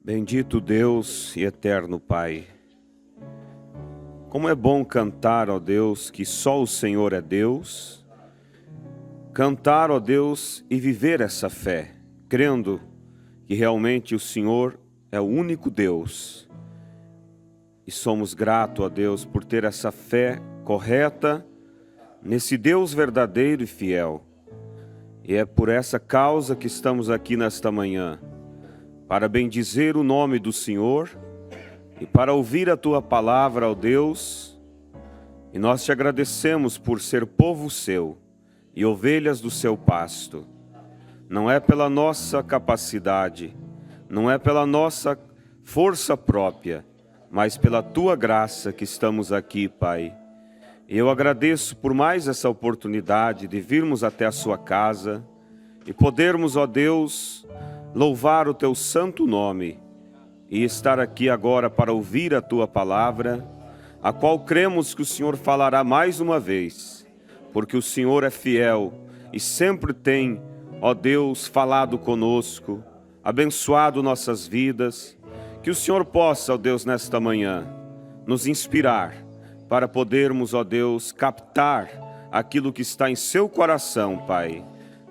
Bendito Deus e eterno Pai, como é bom cantar, ó Deus, que só o Senhor é Deus, cantar, ó Deus, e viver essa fé, crendo que realmente o Senhor é o único Deus. E somos gratos a Deus por ter essa fé correta nesse Deus verdadeiro e fiel. E é por essa causa que estamos aqui nesta manhã, para bendizer o nome do Senhor e para ouvir a Tua palavra, ó Deus. E nós te agradecemos por ser povo seu e ovelhas do seu pasto. Não é pela nossa capacidade, não é pela nossa força própria, mas pela Tua graça que estamos aqui, Pai. E eu agradeço por mais essa oportunidade de virmos até a Sua casa e podermos, ó Deus, louvar o Teu santo nome e estar aqui agora para ouvir a Tua palavra, a qual cremos que o Senhor falará mais uma vez, porque o Senhor é fiel e sempre tem, ó Deus, falado conosco, abençoado nossas vidas. Que o Senhor possa, ó Deus, nesta manhã, nos inspirar para podermos, ó Deus, captar aquilo que está em seu coração, Pai,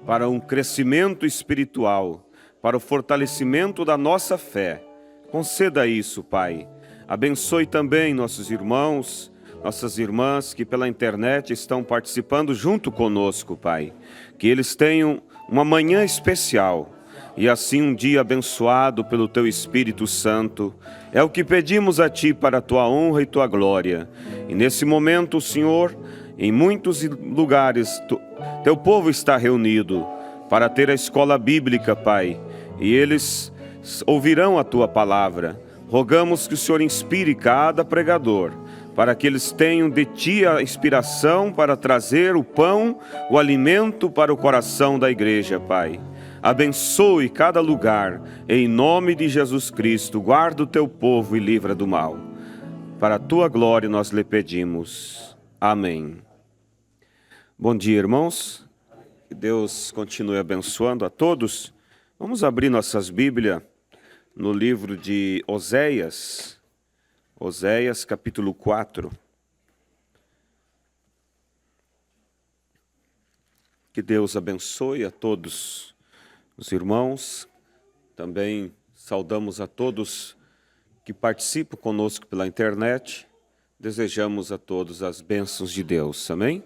para um crescimento espiritual, para o fortalecimento da nossa fé. Conceda isso, Pai. Abençoe também nossos irmãos, nossas irmãs que pela internet estão participando junto conosco, Pai. Que eles tenham uma manhã especial e assim um dia abençoado pelo Teu Espírito Santo. É o que pedimos a Ti para a Tua honra e Tua glória. E nesse momento, Senhor, em muitos lugares, Teu povo está reunido para ter a escola bíblica, Pai. E eles ouvirão a Tua palavra. Rogamos que o Senhor inspire cada pregador, para que eles tenham de Ti a inspiração para trazer o pão, o alimento para o coração da igreja, Pai. Abençoe cada lugar, em nome de Jesus Cristo. Guarda o Teu povo e livra do mal. Para a Tua glória nós lhe pedimos. Amém. Bom dia, irmãos. Que Deus continue abençoando a todos. Vamos abrir nossas Bíblias no livro de Oséias, capítulo 4. Que Deus abençoe a todos os irmãos. Também saudamos a todos que participam conosco pela internet. Desejamos a todos as bênçãos de Deus. Amém?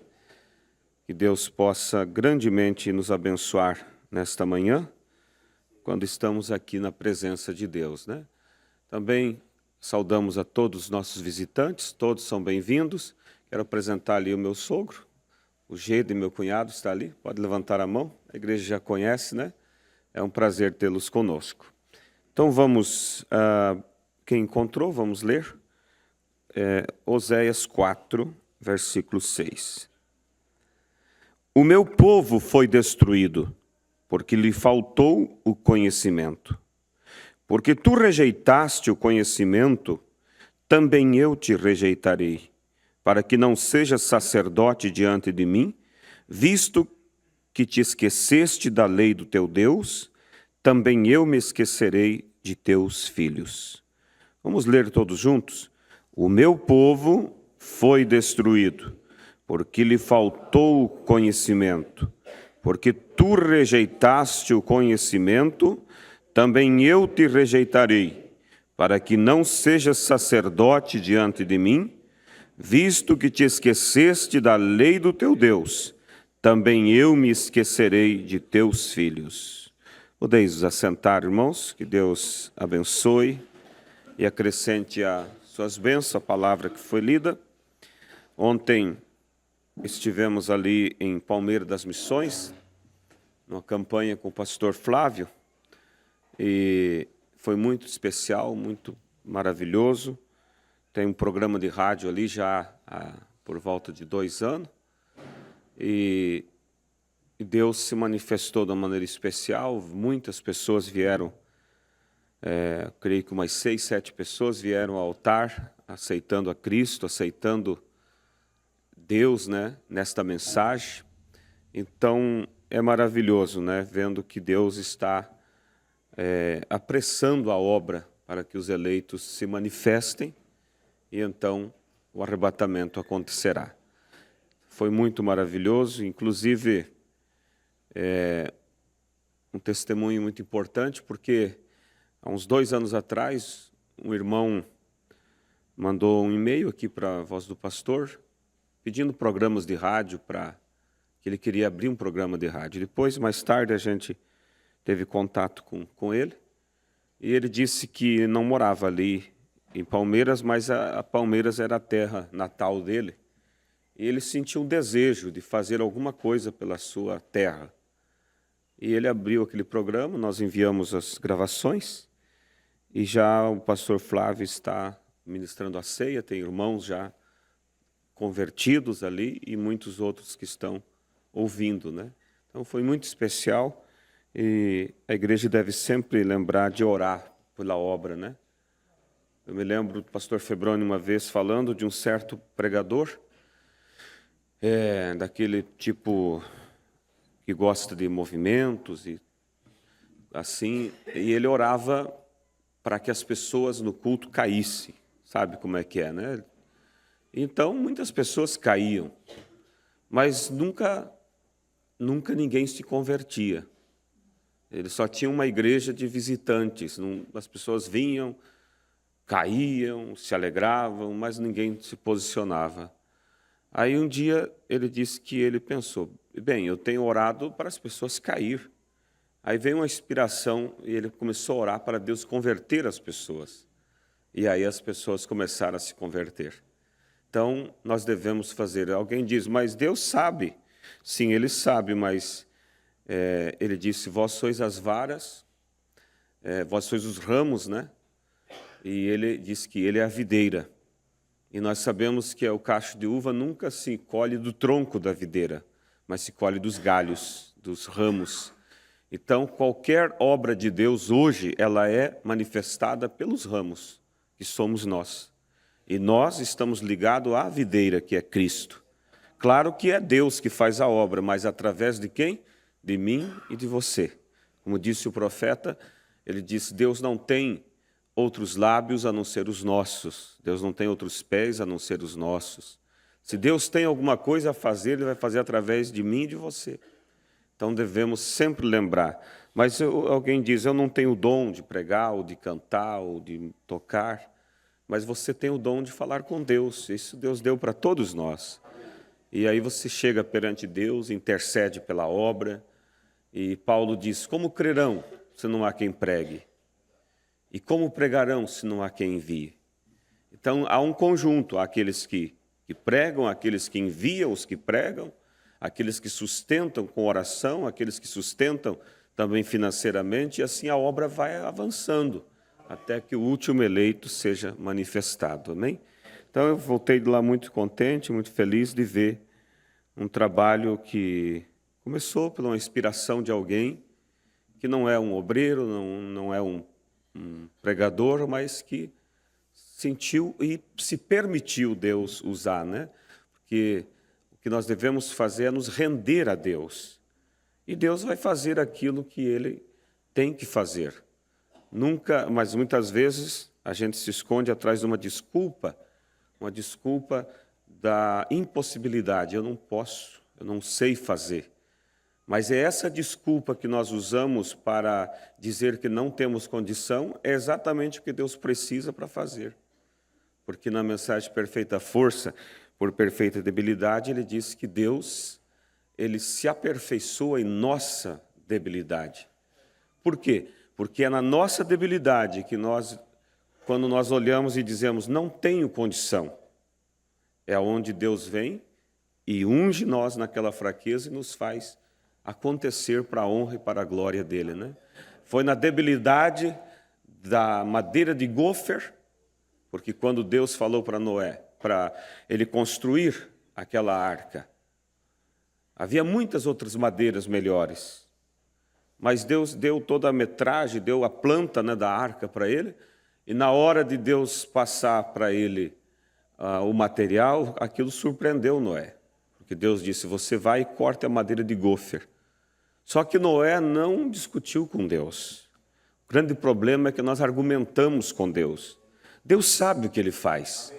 Que Deus possa grandemente nos abençoar nesta manhã, quando estamos aqui na presença de Deus, né? Também saudamos a todos os nossos visitantes, todos são bem-vindos. Quero apresentar ali o meu sogro, o Gede, meu cunhado, está ali, pode levantar a mão, a igreja já conhece, né? É um prazer tê-los conosco. Então vamos, quem encontrou, vamos ler. Oséias 4, versículo 6. O meu povo foi destruído, porque lhe faltou o conhecimento. Porque tu rejeitaste o conhecimento, também eu te rejeitarei, para que não sejas sacerdote diante de mim, visto que te esqueceste da lei do teu Deus, também eu me esquecerei de teus filhos. Vamos ler todos juntos? O meu povo foi destruído, porque lhe faltou o conhecimento. Porque tu rejeitaste o conhecimento, também eu te rejeitarei, para que não sejas sacerdote diante de mim, visto que te esqueceste da lei do teu Deus, também eu me esquecerei de teus filhos. Podeis vos assentar, irmãos, que Deus abençoe e acrescente a suas bênçãos, a palavra que foi lida. Ontem estivemos ali em Palmeira das Missões, numa campanha com o pastor Flávio, e foi muito especial, muito maravilhoso. Tem um programa de rádio ali já por volta de 2 anos, e Deus se manifestou de uma maneira especial. Muitas pessoas vieram, creio que umas 6, 7 pessoas vieram ao altar, aceitando a Cristo, aceitando Deus, né, nesta mensagem. Então, é maravilhoso, né, vendo que Deus está apressando a obra para que os eleitos se manifestem e então o arrebatamento acontecerá. Foi muito maravilhoso, inclusive um testemunho muito importante, porque há uns 2 anos atrás, um irmão mandou um e-mail aqui para a Voz do Pastor, pedindo programas de rádio, que ele queria abrir um programa de rádio. Depois, mais tarde, a gente teve contato com ele, e ele disse que não morava ali em Palmeiras, mas a Palmeiras era a terra natal dele, e ele sentiu um desejo de fazer alguma coisa pela sua terra. E ele abriu aquele programa, nós enviamos as gravações, e já o pastor Flávio está ministrando a ceia, tem irmãos já convertidos ali e muitos outros que estão ouvindo, né? Então foi muito especial e a igreja deve sempre lembrar de orar pela obra, né? Eu me lembro do pastor Febroni uma vez falando de um certo pregador, daquele tipo que gosta de movimentos e assim, e ele orava para que as pessoas no culto caíssem. Sabe como é que é, né? Então, muitas pessoas caíam, mas nunca ninguém se convertia. Ele só tinha uma igreja de visitantes, as pessoas vinham, caíam, se alegravam, mas ninguém se posicionava. Aí um dia ele disse que ele pensou, bem, eu tenho orado para as pessoas cair. Aí veio uma inspiração e ele começou a orar para Deus converter as pessoas. E aí as pessoas começaram a se converter. Então, nós devemos fazer. Alguém diz, mas Deus sabe. Sim, Ele sabe, mas Ele disse, vós sois as varas, vós sois os ramos, né? E Ele disse que Ele é a videira. E nós sabemos que o cacho de uva nunca se colhe do tronco da videira, mas se colhe dos galhos, dos ramos. Então, qualquer obra de Deus hoje, ela é manifestada pelos ramos, que somos nós. E nós estamos ligados à videira, que é Cristo. Claro que é Deus que faz a obra, mas através de quem? De mim e de você. Como disse o profeta, ele disse, Deus não tem outros lábios a não ser os nossos. Deus não tem outros pés a não ser os nossos. Se Deus tem alguma coisa a fazer, Ele vai fazer através de mim e de você. Então devemos sempre lembrar. Mas alguém diz, eu não tenho o dom de pregar, ou de cantar, ou de tocar, mas você tem o dom de falar com Deus. Isso Deus deu para todos nós. E aí você chega perante Deus, intercede pela obra, e Paulo diz, como crerão se não há quem pregue? E como pregarão se não há quem envie? Então há um conjunto, há aqueles que pregam, aqueles que enviam os que pregam, aqueles que sustentam com oração, aqueles que sustentam também financeiramente, e assim a obra vai avançando, até que o último eleito seja manifestado, amém? Então eu voltei de lá muito contente, muito feliz de ver um trabalho que começou pela inspiração de alguém, que não é um obreiro, não é um pregador, mas que sentiu e se permitiu Deus usar, né? Porque o que nós devemos fazer é nos render a Deus. E Deus vai fazer aquilo que Ele tem que fazer. Nunca, mas muitas vezes a gente se esconde atrás de uma desculpa da impossibilidade. Eu não posso, eu não sei fazer. Mas é essa desculpa que nós usamos para dizer que não temos condição, é exatamente o que Deus precisa para fazer. Porque na mensagem Perfeita Força, por perfeita debilidade, ele diz que Deus, Ele se aperfeiçoa em nossa debilidade. Por quê? Porque é na nossa debilidade que quando nós olhamos e dizemos, não tenho condição, é onde Deus vem e unge nós naquela fraqueza e nos faz acontecer para a honra e para a glória dEle, né? Foi na debilidade da madeira de gofer, porque quando Deus falou para Noé, para ele construir aquela arca, havia muitas outras madeiras melhores, mas Deus deu toda a metragem, deu a planta, né, da arca para ele, e na hora de Deus passar para ele o material, aquilo surpreendeu Noé, porque Deus disse, você vai e corta a madeira de gofer. Só que Noé não discutiu com Deus. O grande problema é que nós argumentamos com Deus. Deus sabe o que Ele faz.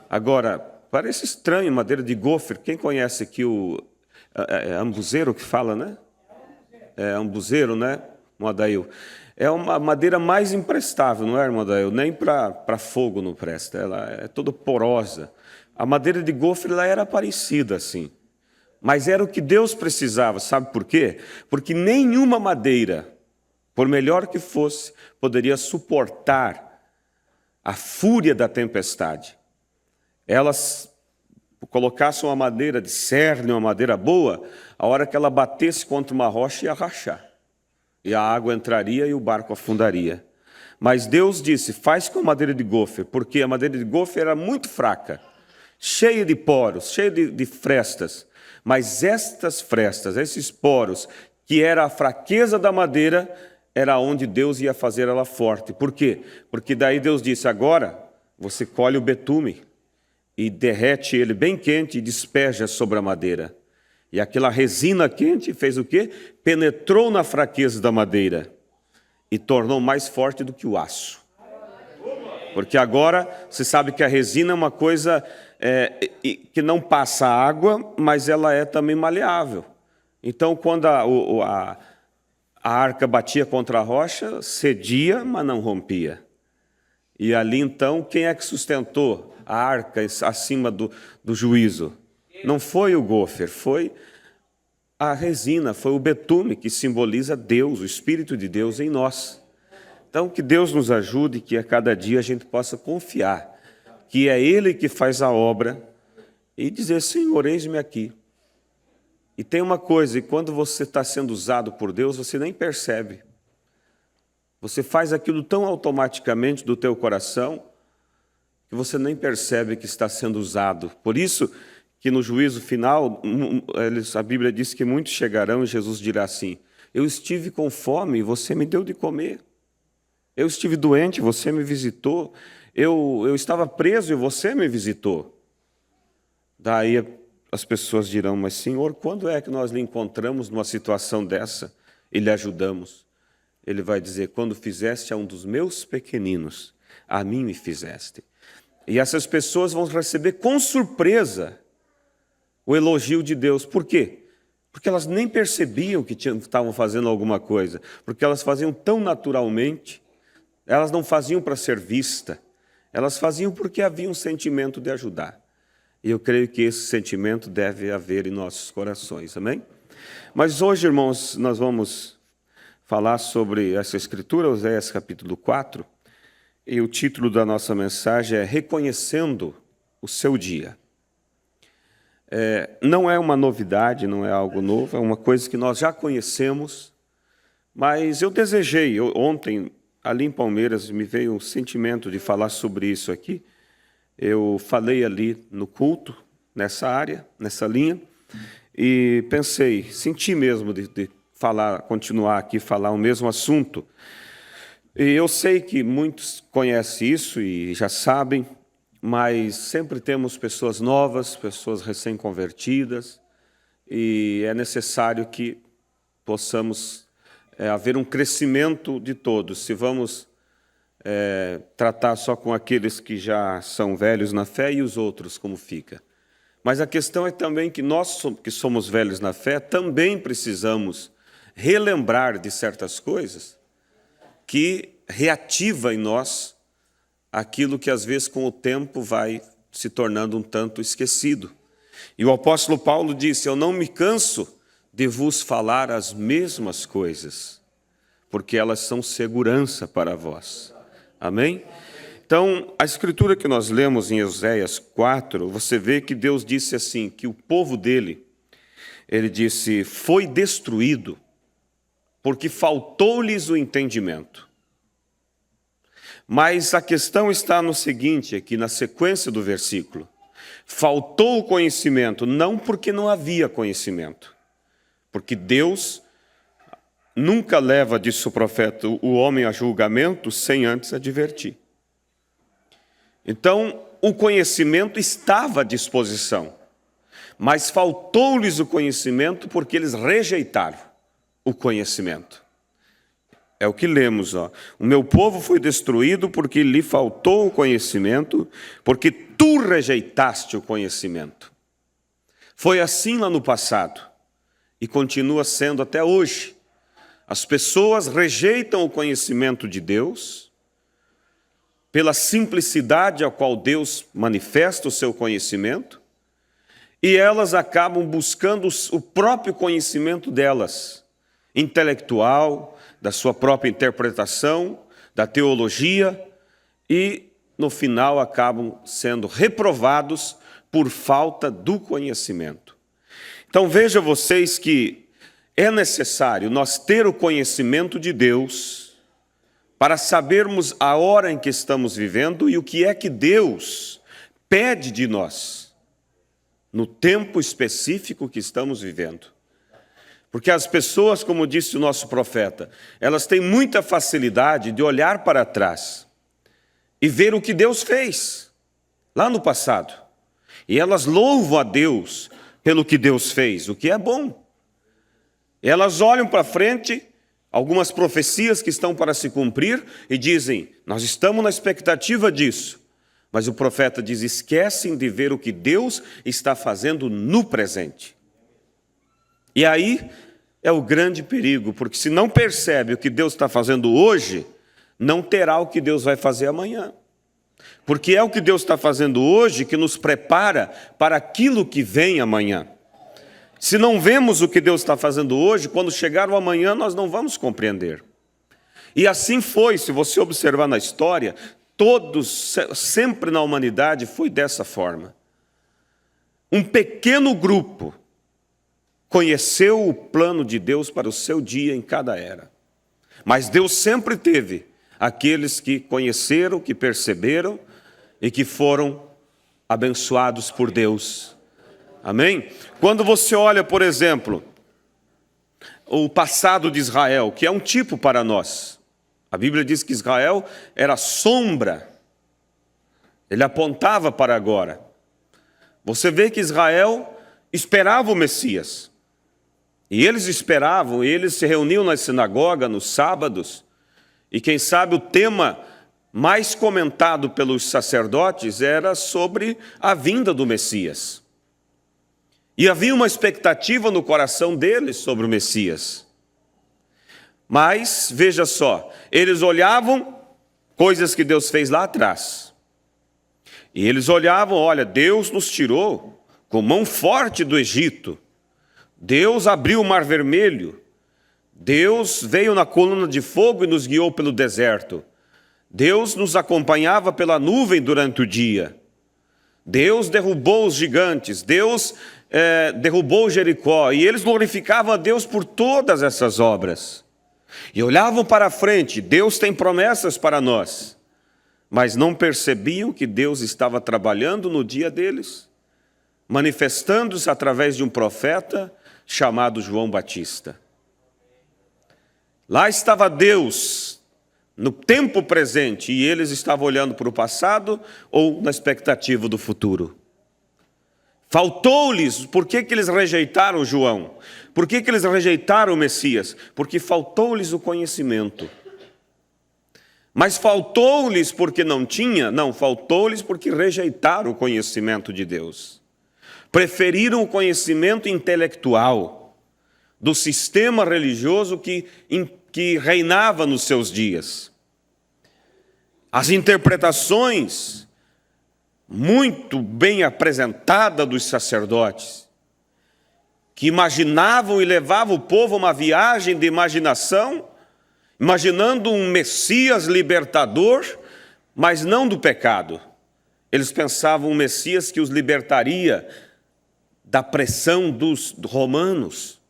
Agora, parece estranho madeira de gofre. Quem conhece aqui o ambuzeiro que fala, né? É ambuzeiro, né, Modail? É uma madeira mais imprestável, não é, Modail? Nem para fogo não presta, ela é toda porosa. A madeira de gofre ela era parecida assim, mas era o que Deus precisava, sabe por quê? Porque nenhuma madeira, por melhor que fosse, poderia suportar a fúria da tempestade. Elas colocassem uma madeira de cerne, uma madeira boa, a hora que ela batesse contra uma rocha ia rachar. E a água entraria e o barco afundaria. Mas Deus disse, faz com a madeira de gofre, porque a madeira de gofre era muito fraca, cheia de poros, cheia de frestas. Mas estas frestas, esses poros, que era a fraqueza da madeira, era onde Deus ia fazer ela forte. Por quê? Porque daí Deus disse, agora você colhe o betume e derrete ele bem quente e despeja sobre a madeira. E aquela resina quente fez o quê? Penetrou na fraqueza da madeira e tornou mais forte do que o aço. Porque agora você sabe que a resina é uma coisa que não passa água, mas ela é também maleável. Então, quando a arca batia contra a rocha, cedia, mas não rompia. E ali, então, quem é que sustentou a arca acima do juízo? Não foi o gofre, foi a resina, foi o betume, que simboliza Deus, o Espírito de Deus em nós. Então, que Deus nos ajude, que a cada dia a gente possa confiar que é Ele que faz a obra e dizer, Senhor, eis-me aqui. E tem uma coisa, e quando você está sendo usado por Deus, você nem percebe. Você faz aquilo tão automaticamente do teu coração que você nem percebe que está sendo usado. Por isso que no juízo final, a Bíblia diz que muitos chegarão e Jesus dirá assim, eu estive com fome e você me deu de comer. Eu estive doente, você me visitou. Eu estava preso e você me visitou. Daí as pessoas dirão, mas Senhor, quando é que nós lhe encontramos numa situação dessa e lhe ajudamos? Ele vai dizer, quando fizeste a um dos meus pequeninos, a mim me fizeste. E essas pessoas vão receber com surpresa o elogio de Deus. Por quê? Porque elas nem percebiam que estavam fazendo alguma coisa, porque elas faziam tão naturalmente, elas não faziam para ser vista, elas faziam porque havia um sentimento de ajudar. E eu creio que esse sentimento deve haver em nossos corações, amém? Mas hoje, irmãos, nós vamos falar sobre essa escritura, Oséias capítulo 4, e o título da nossa mensagem é Reconhecendo o Seu Dia. Não é uma novidade, não é algo novo, é uma coisa que nós já conhecemos, mas eu desejei, ontem, ali em Palmeiras, me veio um sentimento de falar sobre isso aqui. Eu falei ali no culto, nessa área, nessa linha, e pensei, senti mesmo de falar, continuar aqui, falar o mesmo assunto. E eu sei que muitos conhecem isso e já sabem, mas sempre temos pessoas novas, pessoas recém-convertidas, e é necessário que possamos haver um crescimento de todos. Se vamos tratar só com aqueles que já são velhos na fé e os outros como fica. Mas a questão é também que nós que somos velhos na fé também precisamos relembrar de certas coisas que reativa em nós aquilo que às vezes com o tempo vai se tornando um tanto esquecido. E o apóstolo Paulo disse, eu não me canso de vos falar as mesmas coisas, porque elas são segurança para vós. Amém? Então, a escritura que nós lemos em Oséias 4, você vê que Deus disse assim, que o povo dele, ele disse, foi destruído, porque faltou-lhes o entendimento. Mas a questão está no seguinte, aqui na sequência do versículo. Faltou o conhecimento, não porque não havia conhecimento, porque Deus nunca leva, disse o profeta, o homem a julgamento sem antes advertir. Então, o conhecimento estava à disposição, mas faltou-lhes o conhecimento porque eles rejeitaram o conhecimento. É o que lemos, ó. O meu povo foi destruído porque lhe faltou o conhecimento, porque tu rejeitaste o conhecimento. Foi assim lá no passado e continua sendo até hoje. As pessoas rejeitam o conhecimento de Deus pela simplicidade a qual Deus manifesta o seu conhecimento, e elas acabam buscando o próprio conhecimento delas, intelectual, da sua própria interpretação, da teologia, e no final acabam sendo reprovados por falta do conhecimento. Então veja vocês que é necessário nós ter o conhecimento de Deus para sabermos a hora em que estamos vivendo e o que é que Deus pede de nós no tempo específico que estamos vivendo. Porque as pessoas, como disse o nosso profeta, elas têm muita facilidade de olhar para trás e ver o que Deus fez lá no passado. E elas louvam a Deus pelo que Deus fez, o que é bom. Elas olham para frente, algumas profecias que estão para se cumprir, e dizem, nós estamos na expectativa disso. Mas o profeta diz, esquecem de ver o que Deus está fazendo no presente. E aí é o grande perigo, porque se não percebe o que Deus está fazendo hoje, não terá o que Deus vai fazer amanhã. Porque é o que Deus está fazendo hoje que nos prepara para aquilo que vem amanhã. Se não vemos o que Deus está fazendo hoje, quando chegar o amanhã, nós não vamos compreender. E assim foi, se você observar na história, sempre na humanidade foi dessa forma. Um pequeno grupo conheceu o plano de Deus para o seu dia em cada era. Mas Deus sempre teve aqueles que conheceram, que perceberam e que foram abençoados por Deus. Amém? Quando você olha, por exemplo, o passado de Israel, que é um tipo para nós. A Bíblia diz que Israel era sombra. Ele apontava para agora. Você vê que Israel esperava o Messias. E eles esperavam, eles se reuniam na sinagoga nos sábados. E quem sabe o tema mais comentado pelos sacerdotes era sobre a vinda do Messias. E havia uma expectativa no coração deles sobre o Messias. Mas, veja só, eles olhavam coisas que Deus fez lá atrás. E eles olhavam, olha, Deus nos tirou com mão forte do Egito. Deus abriu o Mar Vermelho. Deus veio na coluna de fogo e nos guiou pelo deserto. Deus nos acompanhava pela nuvem durante o dia. Deus derrubou os gigantes. Deus derrubou Jericó, e eles glorificavam a Deus por todas essas obras. E olhavam para frente, Deus tem promessas para nós, mas não percebiam que Deus estava trabalhando no dia deles, manifestando-se através de um profeta chamado João Batista. Lá estava Deus, no tempo presente, e eles estavam olhando para o passado ou na expectativa do futuro. Faltou-lhes, por que eles rejeitaram João? Por que eles rejeitaram o Messias? Porque faltou-lhes o conhecimento. Mas faltou-lhes porque não tinha? Não, faltou-lhes porque rejeitaram o conhecimento de Deus. Preferiram o conhecimento intelectual do sistema religioso que reinava nos seus dias. As interpretações muito bem apresentada dos sacerdotes, que imaginavam e levavam o povo a uma viagem de imaginação, imaginando um Messias libertador, mas não do pecado. Eles pensavam um Messias que os libertaria da pressão dos romanos.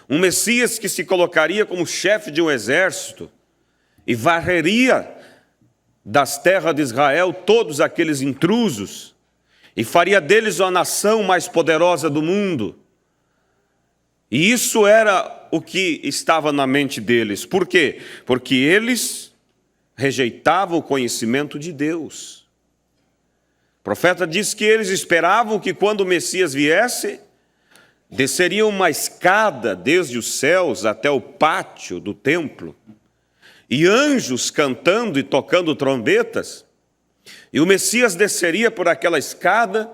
Um Messias que se colocaria como chefe de um exército e varreria das terras de Israel todos aqueles intrusos e faria deles a nação mais poderosa do mundo. E isso era o que estava na mente deles. Por quê? Porque eles rejeitavam o conhecimento de Deus. O profeta diz que eles esperavam que quando o Messias viesse, desceria uma escada desde os céus até o pátio do templo, e anjos cantando e tocando trombetas, e o Messias desceria por aquela escada,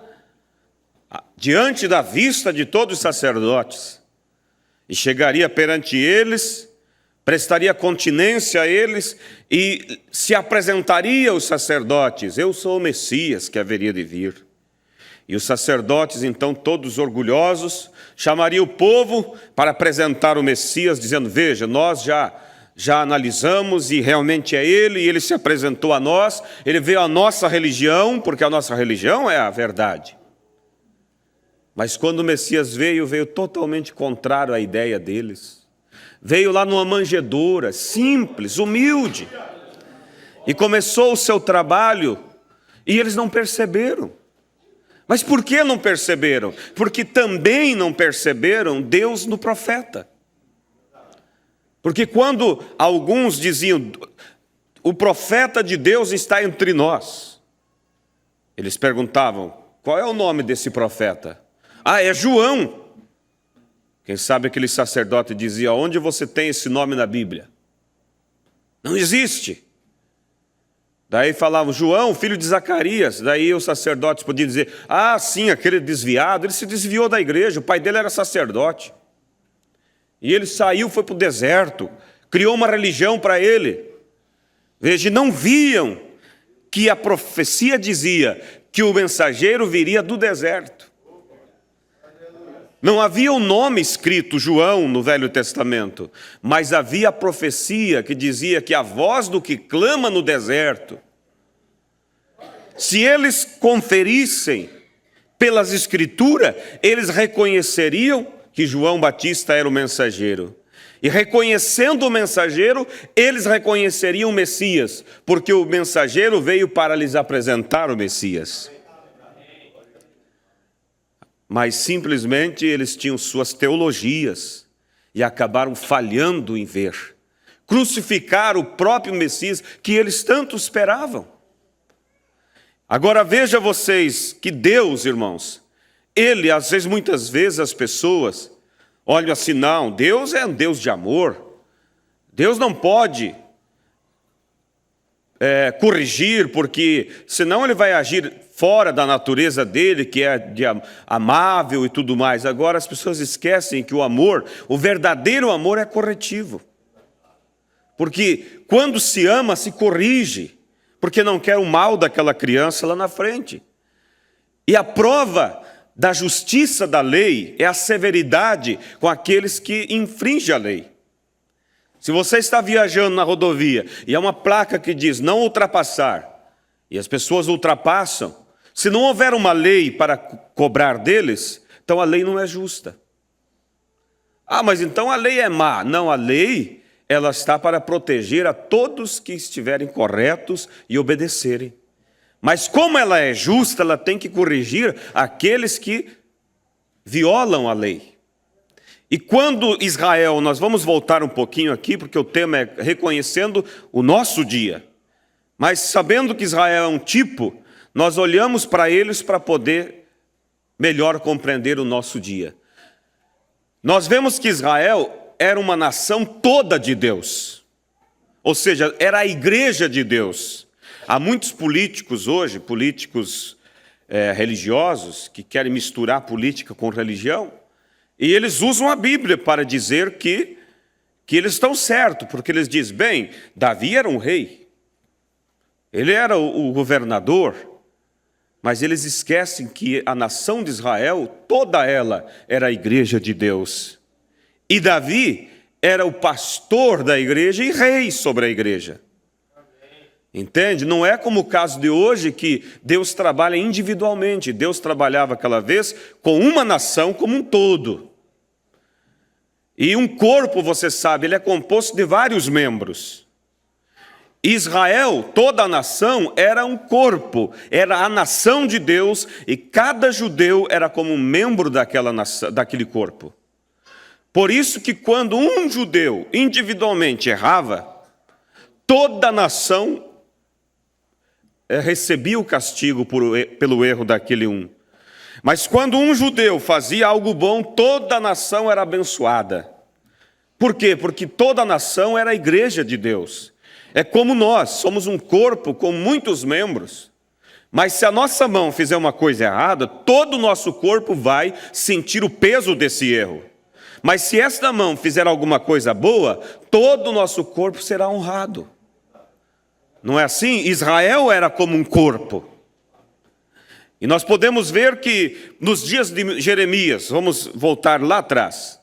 diante da vista de todos os sacerdotes, e chegaria perante eles, prestaria continência a eles, e se apresentaria aos sacerdotes: eu sou o Messias que haveria de vir. E os sacerdotes, então, todos orgulhosos, chamariam o povo para apresentar o Messias, dizendo: veja, nós já analisamos e realmente é ele, e ele se apresentou a nós, ele veio à nossa religião, porque a nossa religião é a verdade. Mas quando o Messias veio totalmente contrário à ideia deles. Veio lá numa manjedoura, simples, humilde, e começou o seu trabalho, e eles não perceberam. Mas por que não perceberam? Porque também não perceberam Deus no profeta. Porque quando alguns diziam: o profeta de Deus está entre nós, eles perguntavam: qual é o nome desse profeta? Ah, é João. Quem sabe aquele sacerdote dizia: onde você tem esse nome na Bíblia? Não existe. Daí falavam: João, filho de Zacarias. Daí os sacerdotes podiam dizer: ah, sim, aquele desviado, ele se desviou da igreja, o pai dele era sacerdote. E ele saiu, foi para o deserto, criou uma religião para ele. Veja, não viam que a profecia dizia que o mensageiro viria do deserto. Não havia o nome escrito João no Velho Testamento, mas havia a profecia que dizia que a voz do que clama no deserto, se eles conferissem pelas Escrituras, eles reconheceriam que João Batista era o mensageiro. E reconhecendo o mensageiro, eles reconheceriam o Messias, porque o mensageiro veio para lhes apresentar o Messias. Mas simplesmente eles tinham suas teologias e acabaram falhando em ver. Crucificar o próprio Messias que eles tanto esperavam. Agora veja vocês que Deus, irmãos, Ele, às vezes, muitas vezes as pessoas olham assim: não, Deus é um Deus de amor. Deus não pode corrigir, porque senão Ele vai agir fora da natureza dele, que é amável e tudo mais. Agora as pessoas esquecem que o amor, o verdadeiro amor é corretivo. Porque quando se ama, se corrige, porque não quer o mal daquela criança lá na frente. E a prova da justiça da lei é a severidade com aqueles que infringem a lei. Se você está viajando na rodovia e há uma placa que diz não ultrapassar, e as pessoas ultrapassam, se não houver uma lei para cobrar deles, então a lei não é justa. Ah, mas então a lei é má. Não, a lei, ela está para proteger a todos que estiverem corretos e obedecerem. Mas como ela é justa, ela tem que corrigir aqueles que violam a lei. E quando Israel, nós vamos voltar um pouquinho aqui, porque o tema é reconhecendo o nosso dia. Mas sabendo que Israel é um tipo, nós olhamos para eles para poder melhor compreender o nosso dia. Nós vemos que Israel era uma nação toda de Deus. Ou seja, era a igreja de Deus. Há muitos políticos hoje, políticos religiosos, que querem misturar política com religião, e eles usam a Bíblia para dizer que eles estão certos, porque eles dizem: bem, Davi era um rei, ele era o governador, mas eles esquecem que a nação de Israel, toda ela, era a igreja de Deus. E Davi era o pastor da igreja e rei sobre a igreja. Entende? Não é como o caso de hoje, que Deus trabalha individualmente. Deus trabalhava aquela vez com uma nação como um todo. E um corpo, você sabe, ele é composto de vários membros. Israel, toda a nação, era um corpo, era a nação de Deus, e cada judeu era como um membro daquela nação, daquele corpo. Por isso que quando um judeu individualmente errava, toda a nação recebia o castigo pelo erro daquele um. Mas quando um judeu fazia algo bom, toda a nação era abençoada. Por quê? Porque toda a nação era a igreja de Deus. É como nós, somos um corpo com muitos membros. Mas se a nossa mão fizer uma coisa errada, todo o nosso corpo vai sentir o peso desse erro. Mas se esta mão fizer alguma coisa boa, todo o nosso corpo será honrado. Não é assim? Israel era como um corpo. E nós podemos ver que nos dias de Jeremias, vamos voltar lá atrás,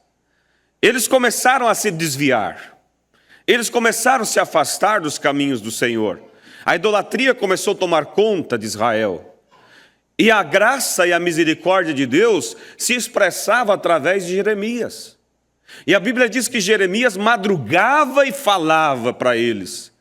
eles começaram a se desviar. Eles começaram a se afastar dos caminhos do Senhor. A idolatria começou a tomar conta de Israel. E a graça e a misericórdia de Deus se expressava através de Jeremias. E a Bíblia diz que Jeremias madrugava e falava para eles.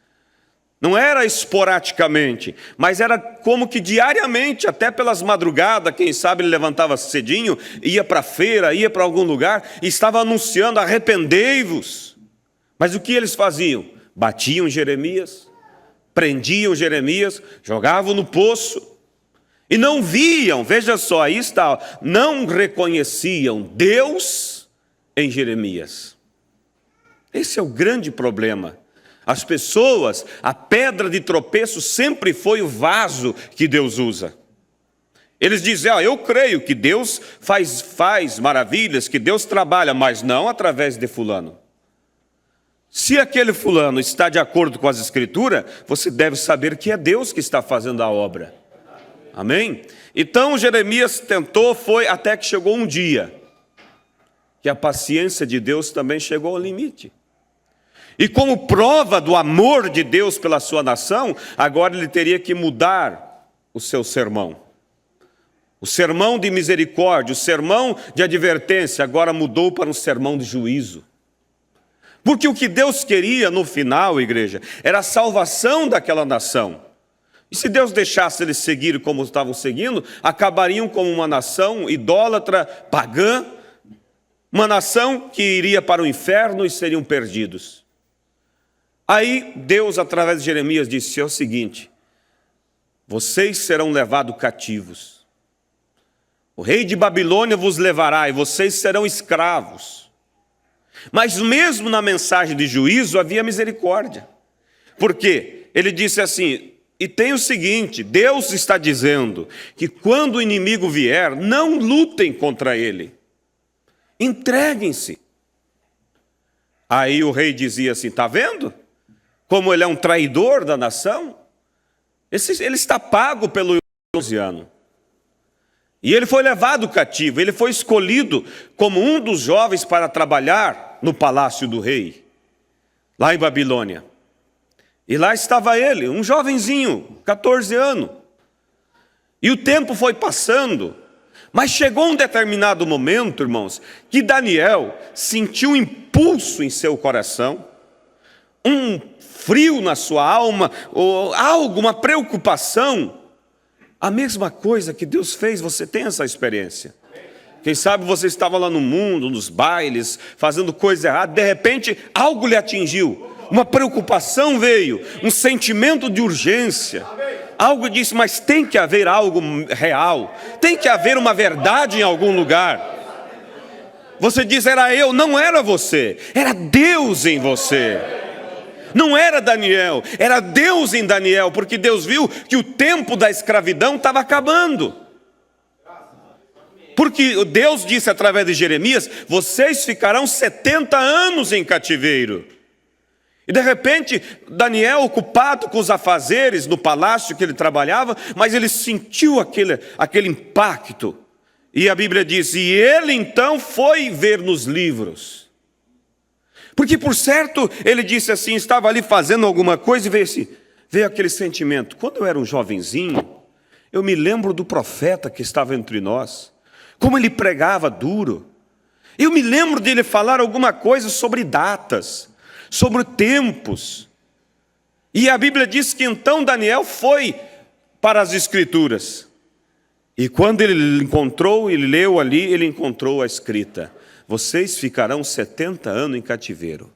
Não era esporadicamente, mas era como que diariamente, até pelas madrugadas, quem sabe ele levantava cedinho, ia para a feira, ia para algum lugar, e estava anunciando: arrependei-vos. Mas o que eles faziam? Batiam Jeremias, prendiam Jeremias, jogavam no poço, e não viam, veja só, aí está, não reconheciam Deus em Jeremias. Esse é o grande problema. As pessoas, a pedra de tropeço sempre foi o vaso que Deus usa. Eles dizem: eu creio que Deus faz maravilhas, que Deus trabalha, mas não através de fulano. Se aquele fulano está de acordo com as Escrituras, você deve saber que é Deus que está fazendo a obra. Amém? Então Jeremias tentou, foi até que chegou um dia que a paciência de Deus também chegou ao limite. E como prova do amor de Deus pela sua nação, agora ele teria que mudar o seu sermão. O sermão de misericórdia, o sermão de advertência, agora mudou para um sermão de juízo. Porque o que Deus queria no final, igreja, era a salvação daquela nação. E se Deus deixasse eles seguirem como estavam seguindo, acabariam como uma nação idólatra, pagã, uma nação que iria para o inferno e seriam perdidos. Aí Deus, através de Jeremias, disse o seguinte: vocês serão levados cativos. O rei de Babilônia vos levará e vocês serão escravos. Mas mesmo na mensagem de juízo havia misericórdia. Por quê? Ele disse assim: e tem o seguinte, Deus está dizendo que quando o inimigo vier, não lutem contra ele. Entreguem-se. Aí o rei dizia assim: está vendo? Como ele é um traidor da nação, ele está pago pelo ano. E ele foi levado cativo, ele foi escolhido como um dos jovens para trabalhar no palácio do rei, lá em Babilônia. E lá estava ele, um jovenzinho, 14 anos. E o tempo foi passando, mas chegou um determinado momento, irmãos, que Daniel sentiu um impulso em seu coração, um frio na sua alma, ou algo, uma preocupação. A mesma coisa que Deus fez, você tem essa experiência. Quem sabe você estava lá no mundo, nos bailes, fazendo coisa errada, de repente algo lhe atingiu, uma preocupação veio, um sentimento de urgência. Algo disse: mas tem que haver algo real, tem que haver uma verdade em algum lugar. Você diz: era eu, não era você, era Deus em você. Não era Daniel, era Deus em Daniel, porque Deus viu que o tempo da escravidão estava acabando. Porque Deus disse através de Jeremias: vocês ficarão 70 anos em cativeiro. E de repente, Daniel, ocupado com os afazeres no palácio que ele trabalhava, mas ele sentiu aquele impacto. E a Bíblia diz: e ele então foi ver nos livros. Porque por certo, ele disse assim, estava ali fazendo alguma coisa e veio aquele sentimento. Quando eu era um jovenzinho, eu me lembro do profeta que estava entre nós, como ele pregava duro. Eu me lembro dele falar alguma coisa sobre datas, sobre tempos. E a Bíblia diz que então Daniel foi para as Escrituras. E quando ele encontrou, ele leu ali, ele encontrou a escrita: vocês ficarão 70 anos em cativeiro.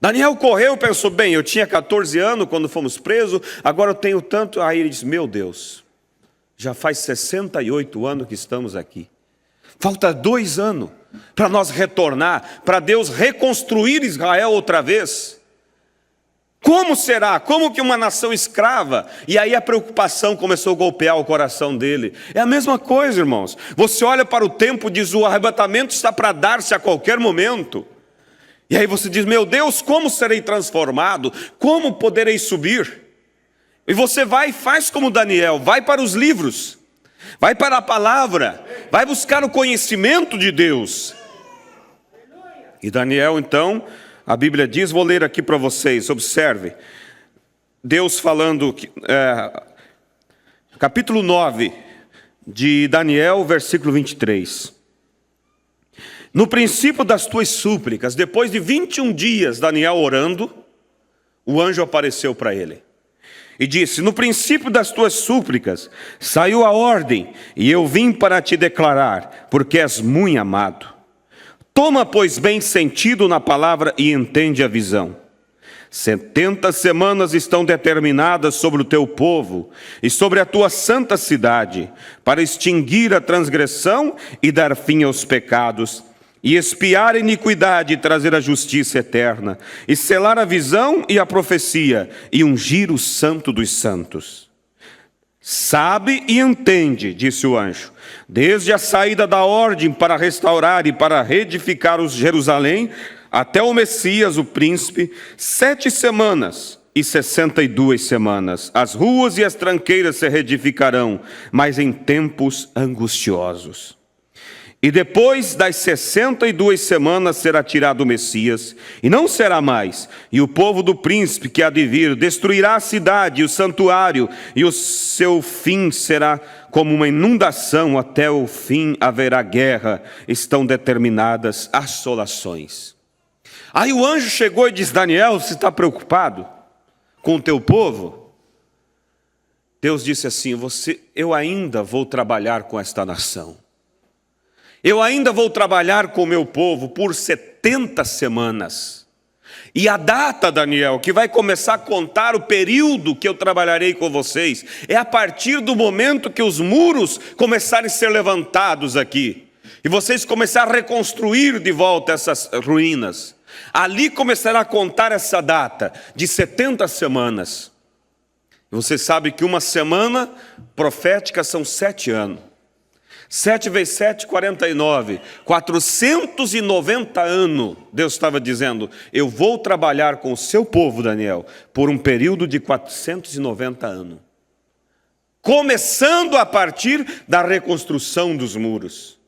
Daniel correu e pensou: bem, eu tinha 14 anos quando fomos presos, agora eu tenho tanto. Aí ele disse: meu Deus, já faz 68 anos que estamos aqui. Falta 2 anos para nós retornar, para Deus reconstruir Israel outra vez. Como será? Como que uma nação escrava? E aí a preocupação começou a golpear o coração dele. É a mesma coisa, irmãos. Você olha para o tempo e diz, o arrebatamento está para dar-se a qualquer momento. E aí você diz, meu Deus, como serei transformado? Como poderei subir? E você vai e faz como Daniel, vai para os livros, vai para a palavra, vai buscar o conhecimento de Deus. E Daniel, então, a Bíblia diz, vou ler aqui para vocês, observe. Deus falando, capítulo 9 de Daniel, versículo 23. No princípio das tuas súplicas, depois de 21 dias, Daniel orando, o anjo apareceu para ele. E disse, no princípio das tuas súplicas, saiu a ordem, e eu vim para te declarar, porque és muito amado. Toma, pois, bem sentido na palavra e entende a visão. 70 semanas estão determinadas sobre o teu povo e sobre a tua santa cidade, para extinguir a transgressão e dar fim aos pecados, e expiar a iniquidade e trazer a justiça eterna, e selar a visão e a profecia, e ungir o santo dos santos. Sabe e entende, disse o anjo, desde a saída da ordem para restaurar e para reedificar os Jerusalém, até o Messias, o príncipe, 7 semanas e 62 semanas. As ruas e as tranqueiras se reedificarão, mas em tempos angustiosos. E depois das 62 semanas será tirado o Messias, e não será mais. E o povo do príncipe que há de vir destruirá a cidade e o santuário, e o seu fim será como uma inundação, até o fim haverá guerra, estão determinadas assolações. Aí o anjo chegou e disse, Daniel, você está preocupado com o teu povo? Deus disse assim, eu ainda vou trabalhar com esta nação. Eu ainda vou trabalhar com o meu povo por 70 semanas. E a data, Daniel, que vai começar a contar o período que eu trabalharei com vocês, é a partir do momento que os muros começarem a ser levantados aqui. E vocês começarem a reconstruir de volta essas ruínas. Ali começará a contar essa data de 70 semanas. Você sabe que uma semana profética são 7 anos. 7 vezes 7, 49. 490 anos, Deus estava dizendo, eu vou trabalhar com o seu povo, Daniel, por um período de 490 anos. Começando a partir da reconstrução dos muros.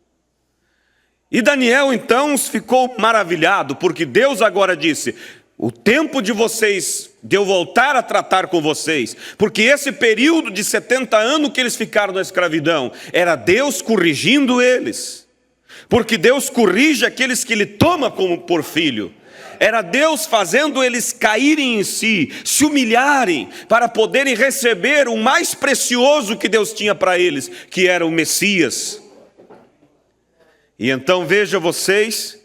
E Daniel, então, ficou maravilhado, porque Deus agora disse, o tempo de vocês, de eu voltar a tratar com vocês, porque esse período de 70 anos que eles ficaram na escravidão, era Deus corrigindo eles, porque Deus corrige aqueles que Ele toma como por filho, era Deus fazendo eles caírem em si, se humilharem, para poderem receber o mais precioso que Deus tinha para eles, que era o Messias. E então veja vocês,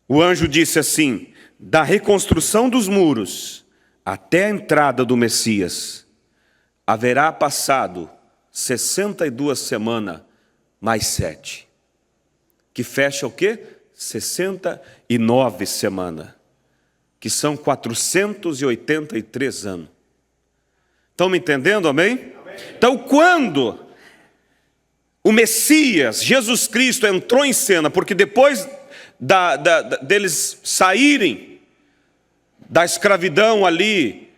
o anjo disse assim, da reconstrução dos muros até a entrada do Messias, haverá passado 62 semanas mais 7, que fecha o quê? 69 semanas, que são 483 anos. Estão me entendendo, amém? Então quando o Messias, Jesus Cristo, entrou em cena, porque depois deles saírem da escravidão ali,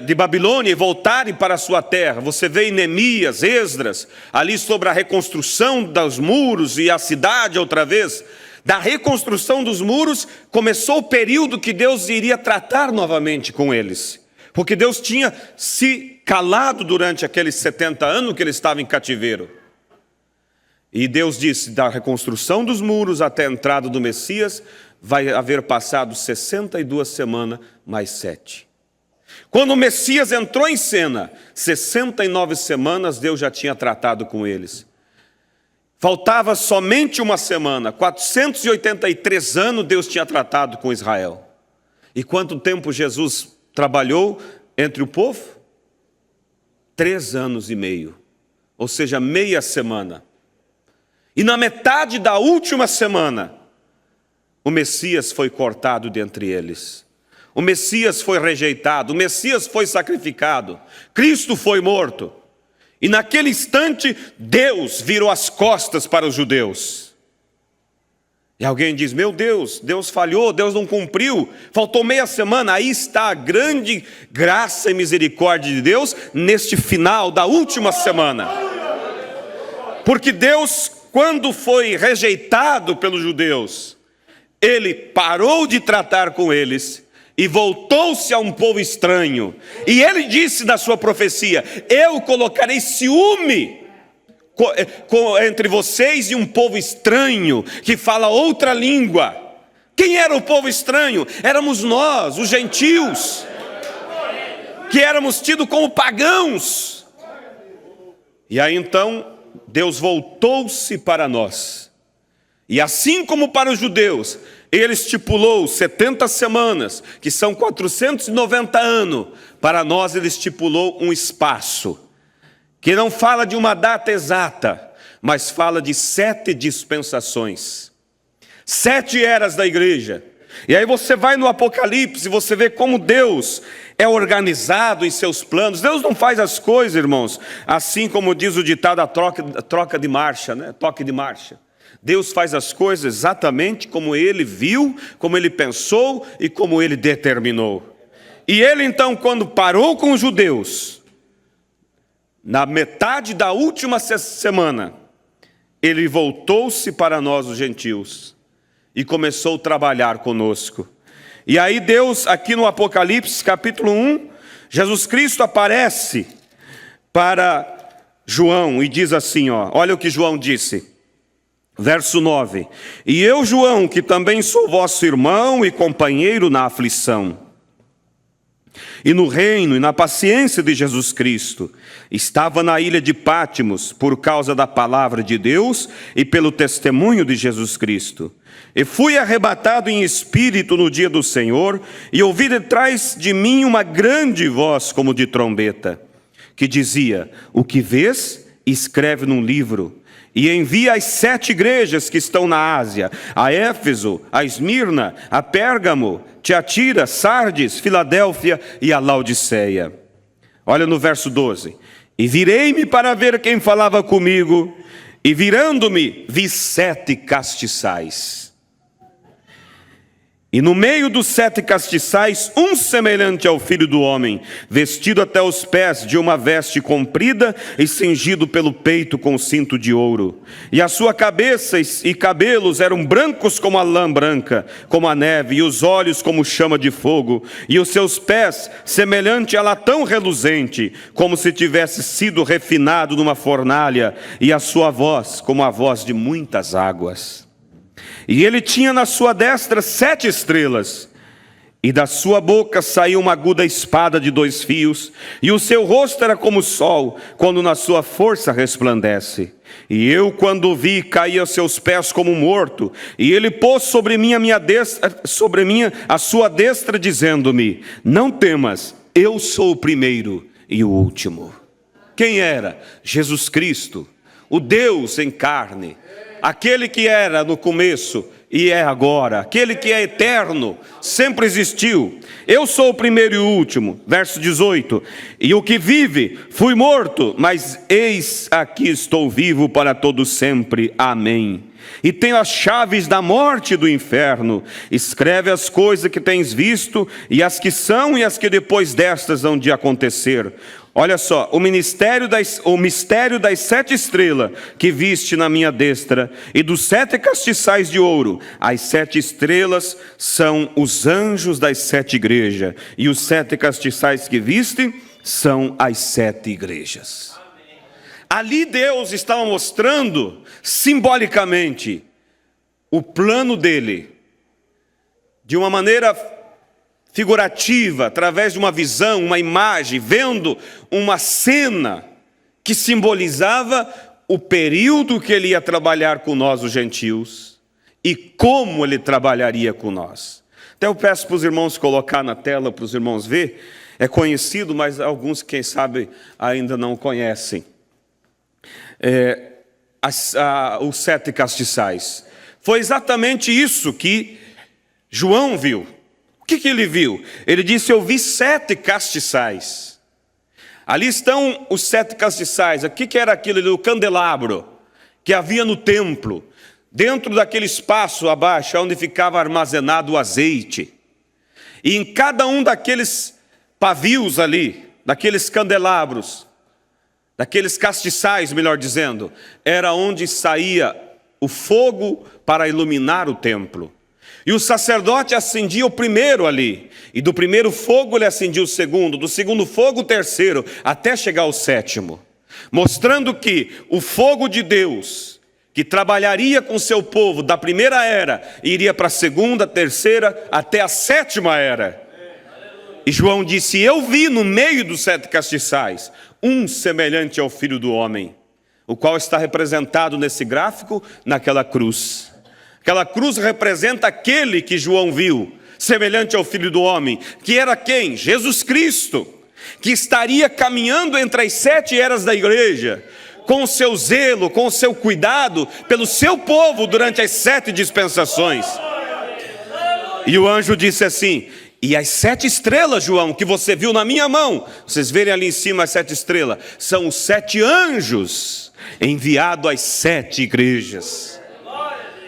de Babilônia, e voltarem para a sua terra, você vê em Neemias, Esdras, ali sobre a reconstrução dos muros e a cidade outra vez, da reconstrução dos muros, começou o período que Deus iria tratar novamente com eles. Porque Deus tinha se calado durante aqueles 70 anos que ele estava em cativeiro. E Deus disse, da reconstrução dos muros até a entrada do Messias, vai haver passado 62 semanas mais 7. Quando o Messias entrou em cena, 69 semanas Deus já tinha tratado com eles. Faltava somente uma semana, 483 anos Deus tinha tratado com Israel. E quanto tempo Jesus trabalhou entre o povo? 3 anos e meio, ou seja, meia semana. E na metade da última semana, o Messias foi cortado dentre eles. O Messias foi rejeitado, o Messias foi sacrificado, Cristo foi morto. E naquele instante, Deus virou as costas para os judeus. E alguém diz, meu Deus, Deus falhou, Deus não cumpriu, faltou meia semana. Aí está a grande graça e misericórdia de Deus neste final da última semana. Porque Deus, quando foi rejeitado pelos judeus, Ele parou de tratar com eles e voltou-se a um povo estranho. E Ele disse na sua profecia, eu colocarei ciúme entre vocês e um povo estranho, que fala outra língua. Quem era o povo estranho? Éramos nós, os gentios, que éramos tidos como pagãos. E aí então, Deus voltou-se para nós. E assim como para os judeus, Ele estipulou 70 semanas, que são 490 anos. Para nós Ele estipulou um espaço, que não fala de uma data exata, mas fala de 7 dispensações. 7 eras da igreja. E aí você vai no Apocalipse, você vê como Deus é organizado em seus planos. Deus não faz as coisas, irmãos, assim como diz o ditado, a troca de marcha, né? Toque de marcha. Deus faz as coisas exatamente como Ele viu, como Ele pensou e como Ele determinou. E Ele então, quando parou com os judeus, na metade da última semana, Ele voltou-se para nós, os gentios, e começou a trabalhar conosco. E aí Deus, aqui no Apocalipse, capítulo 1, Jesus Cristo aparece para João e diz assim, olha o que João disse. Verso 9, e eu, João, que também sou vosso irmão e companheiro na aflição, e no reino e na paciência de Jesus Cristo, estava na ilha de Pátimos por causa da palavra de Deus e pelo testemunho de Jesus Cristo. E fui arrebatado em espírito no dia do Senhor, e ouvi detrás de mim uma grande voz como de trombeta, que dizia, o que vês, escreve num livro, e envia às 7 igrejas que estão na Ásia, a Éfeso, a Esmirna, a Pérgamo, Tiatira, Sardes, Filadélfia e a Laodiceia. Olha no verso 12. E virei-me para ver quem falava comigo, e virando-me, vi 7 castiçais. E no meio dos 7 castiçais, um semelhante ao Filho do Homem, vestido até os pés de uma veste comprida e cingido pelo peito com cinto de ouro. E a sua cabeça e cabelos eram brancos como a lã branca, como a neve, e os olhos como chama de fogo, e os seus pés semelhante a latão reluzente, como se tivesse sido refinado numa fornalha, e a sua voz como a voz de muitas águas. E ele tinha na sua destra 7 estrelas, e da sua boca saiu uma aguda espada de 2 fios, e o seu rosto era como o sol, quando na sua força resplandece. E eu, quando o vi, caí aos seus pés como morto, e ele pôs sobre mim a sua destra, dizendo-me, não temas, eu sou o primeiro e o último. Quem era? Jesus Cristo, o Deus em carne. Aquele que era no começo e é agora, aquele que é eterno, sempre existiu. Eu sou o primeiro e o último. Verso 18. E o que vive, fui morto, mas eis aqui estou vivo para todo sempre. Amém. E tenho as chaves da morte e do inferno. Escreve as coisas que tens visto, e as que são e as que depois destas hão de acontecer. Olha só, o mistério das 7 estrelas que viste na minha destra, e dos 7 castiçais de ouro. As 7 estrelas são os anjos das 7 igrejas, e os 7 castiçais que viste são as 7 igrejas. Ali Deus estava mostrando simbolicamente o plano dele, de uma maneira figurativa, através de uma visão, uma imagem, vendo uma cena que simbolizava o período que ele ia trabalhar com nós, os gentios, e como ele trabalharia com nós. Até eu peço para os irmãos colocar na tela, para os irmãos ver. É conhecido, mas alguns, quem sabe, ainda não conhecem. Os 7 castiçais. Foi exatamente isso que João viu. O que ele viu? Ele disse: eu vi 7 castiçais. Ali estão os 7 castiçais. O que era aquilo ali? O candelabro que havia no templo, dentro daquele espaço abaixo, onde ficava armazenado o azeite. E em cada um daqueles pavios ali, daqueles candelabros, daqueles castiçais, melhor dizendo, era onde saía o fogo para iluminar o templo. E o sacerdote acendia o primeiro ali, e do primeiro fogo ele acendia o segundo, do segundo fogo o terceiro, até chegar ao 7º, mostrando que o fogo de Deus, que trabalharia com seu povo da primeira era, iria para a segunda, terceira, até a 7ª era. E João disse: eu vi no meio dos 7 castiçais, um semelhante ao Filho do Homem, o qual está representado nesse gráfico, naquela cruz. Aquela cruz representa aquele que João viu, semelhante ao Filho do Homem, que era quem? Jesus Cristo, que estaria caminhando entre as 7 eras da igreja, com o seu zelo, com o seu cuidado pelo seu povo durante as 7 dispensações. E o anjo disse assim: e as 7 estrelas, João, que você viu na minha mão, vocês verem ali em cima as 7 estrelas, são os 7 anjos enviados às 7 igrejas.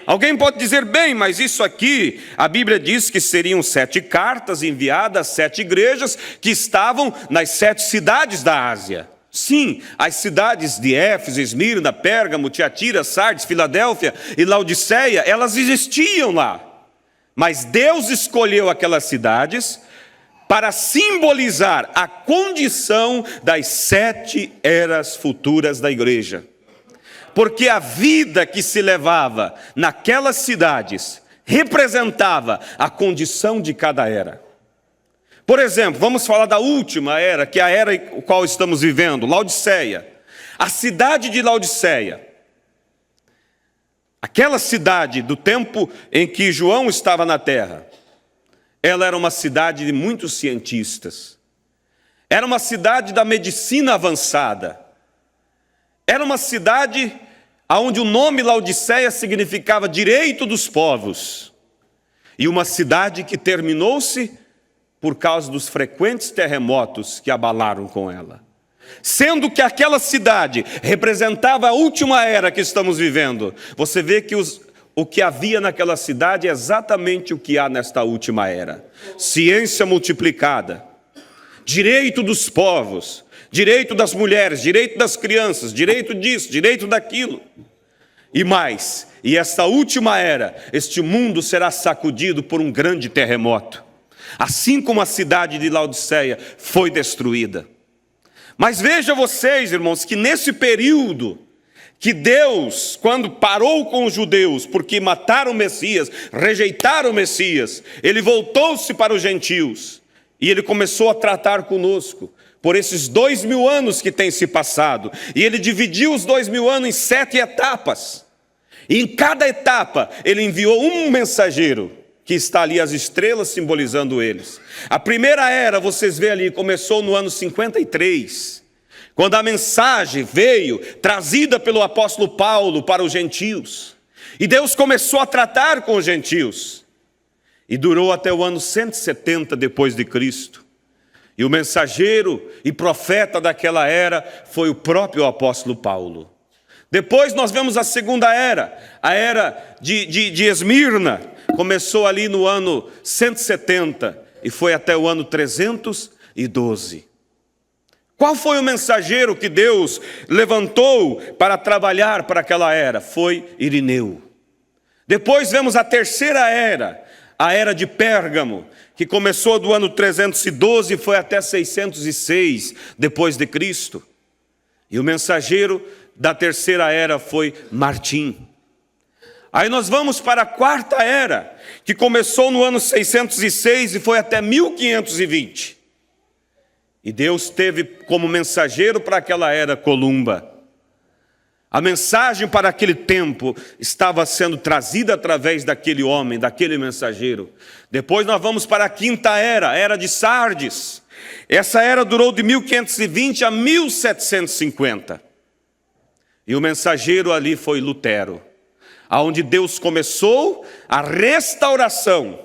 Alguém pode dizer: bem, mas isso aqui, a Bíblia diz que seriam 7 cartas enviadas às 7 igrejas que estavam nas 7 cidades da Ásia. Sim, as cidades de Éfeso, Esmirna, Pérgamo, Tiatira, Sardes, Filadélfia e Laodiceia, elas existiam lá. Mas Deus escolheu aquelas cidades para simbolizar a condição das 7 eras futuras da igreja. Porque a vida que se levava naquelas cidades representava a condição de cada era. Por exemplo, vamos falar da última era, que é a era em qual estamos vivendo, Laodiceia. A cidade de Laodiceia, aquela cidade do tempo em que João estava na terra, ela era uma cidade de muitos cientistas. Era uma cidade da medicina avançada. Era uma cidade onde o nome Laodiceia significava direito dos povos. E uma cidade que terminou-se por causa dos frequentes terremotos que abalaram com ela. Sendo que aquela cidade representava a última era que estamos vivendo. Você vê que o que havia naquela cidade é exatamente o que há nesta última era. Ciência multiplicada, direito dos povos, direito das mulheres, direito das crianças, direito disso, direito daquilo. E mais, e esta última era, este mundo será sacudido por um grande terremoto. Assim como a cidade de Laodiceia foi destruída. Mas veja vocês, irmãos, que nesse período que Deus, quando parou com os judeus, porque mataram o Messias, rejeitaram o Messias, ele voltou-se para os gentios e ele começou a tratar conosco por esses 2000 anos que têm se passado. E ele dividiu os 2000 anos em 7 etapas. E em cada etapa ele enviou um mensageiro, que está ali as estrelas simbolizando eles. A primeira era, vocês veem ali, começou no ano 53, quando a mensagem veio trazida pelo apóstolo Paulo para os gentios. E Deus começou a tratar com os gentios. E durou até o ano 170 depois de Cristo. E o mensageiro e profeta daquela era foi o próprio apóstolo Paulo. Depois nós vemos a segunda era, a era de Esmirna. Começou ali no ano 170 e foi até o ano 312. Qual foi o mensageiro que Deus levantou para trabalhar para aquela era? Foi Irineu. Depois vemos a terceira era, a era de Pérgamo, que começou do ano 312 e foi até 606 depois de Cristo. E o mensageiro da terceira era foi Martim. Aí nós vamos para a quarta era, que começou no ano 606 e foi até 1520. E Deus teve como mensageiro para aquela era Columba. A mensagem para aquele tempo estava sendo trazida através daquele homem, daquele mensageiro. Depois nós vamos para a quinta era, a era de Sardes. Essa era durou de 1520 a 1750. E o mensageiro ali foi Lutero, aonde Deus começou a restauração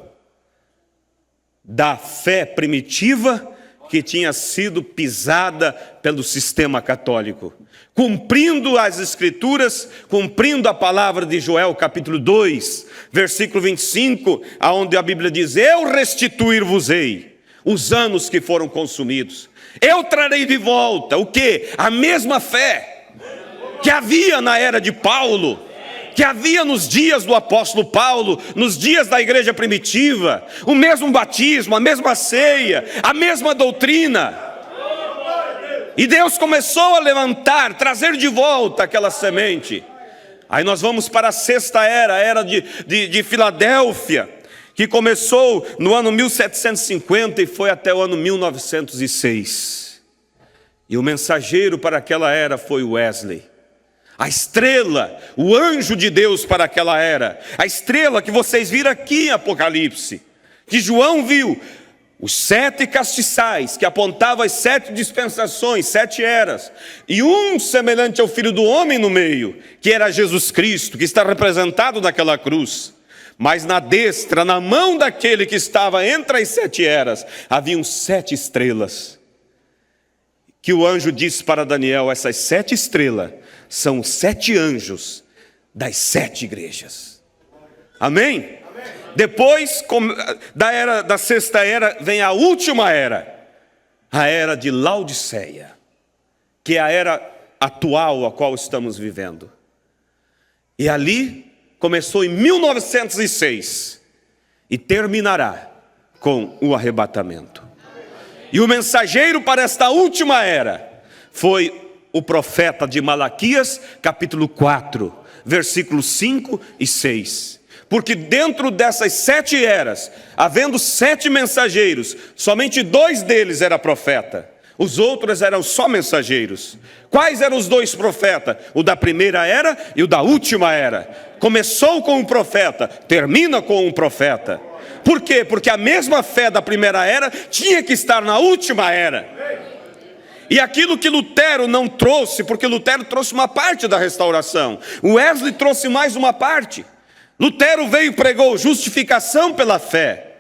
da fé primitiva que tinha sido pisada pelo sistema católico, cumprindo as Escrituras, cumprindo a palavra de Joel, capítulo 2, versículo 25, onde a Bíblia diz: eu restituir-vos-ei os anos que foram consumidos, eu trarei de volta o quê? A mesma fé que havia na era de Paulo, que havia nos dias do apóstolo Paulo, nos dias da igreja primitiva, o mesmo batismo, a mesma ceia, a mesma doutrina. E Deus começou a levantar, trazer de volta aquela semente. Aí nós vamos para a sexta era, a era de Filadélfia, que começou no ano 1750 e foi até o ano 1906. E o mensageiro para aquela era foi Wesley. A estrela, o anjo de Deus para aquela era, a estrela que vocês viram aqui em Apocalipse, que João viu, os 7 castiçais que apontavam as 7 dispensações, 7 eras, e um semelhante ao Filho do Homem no meio, que era Jesus Cristo, que está representado naquela cruz. Mas na destra, na mão daquele que estava entre as 7 eras, haviam 7 estrelas, que o anjo disse para Daniel: essas 7 estrelas são 7 anjos das 7 igrejas. Amém? Amém. Depois da sexta era vem a última era, a era de Laodiceia, que é a era atual a qual estamos vivendo. E ali começou em 1906 e terminará com o arrebatamento. E o mensageiro para esta última era foi o profeta de Malaquias, capítulo 4, versículos 5 e 6. Porque dentro dessas 7 eras, havendo 7 mensageiros, somente 2 deles eram profeta. Os outros eram só mensageiros. Quais eram os 2 profetas? O da primeira era e o da última era. Começou com um profeta, termina com um profeta. Por quê? Porque a mesma fé da primeira era tinha que estar na última era. E aquilo que Lutero não trouxe, porque Lutero trouxe uma parte da restauração, Wesley trouxe mais uma parte. Lutero veio e pregou justificação pela fé,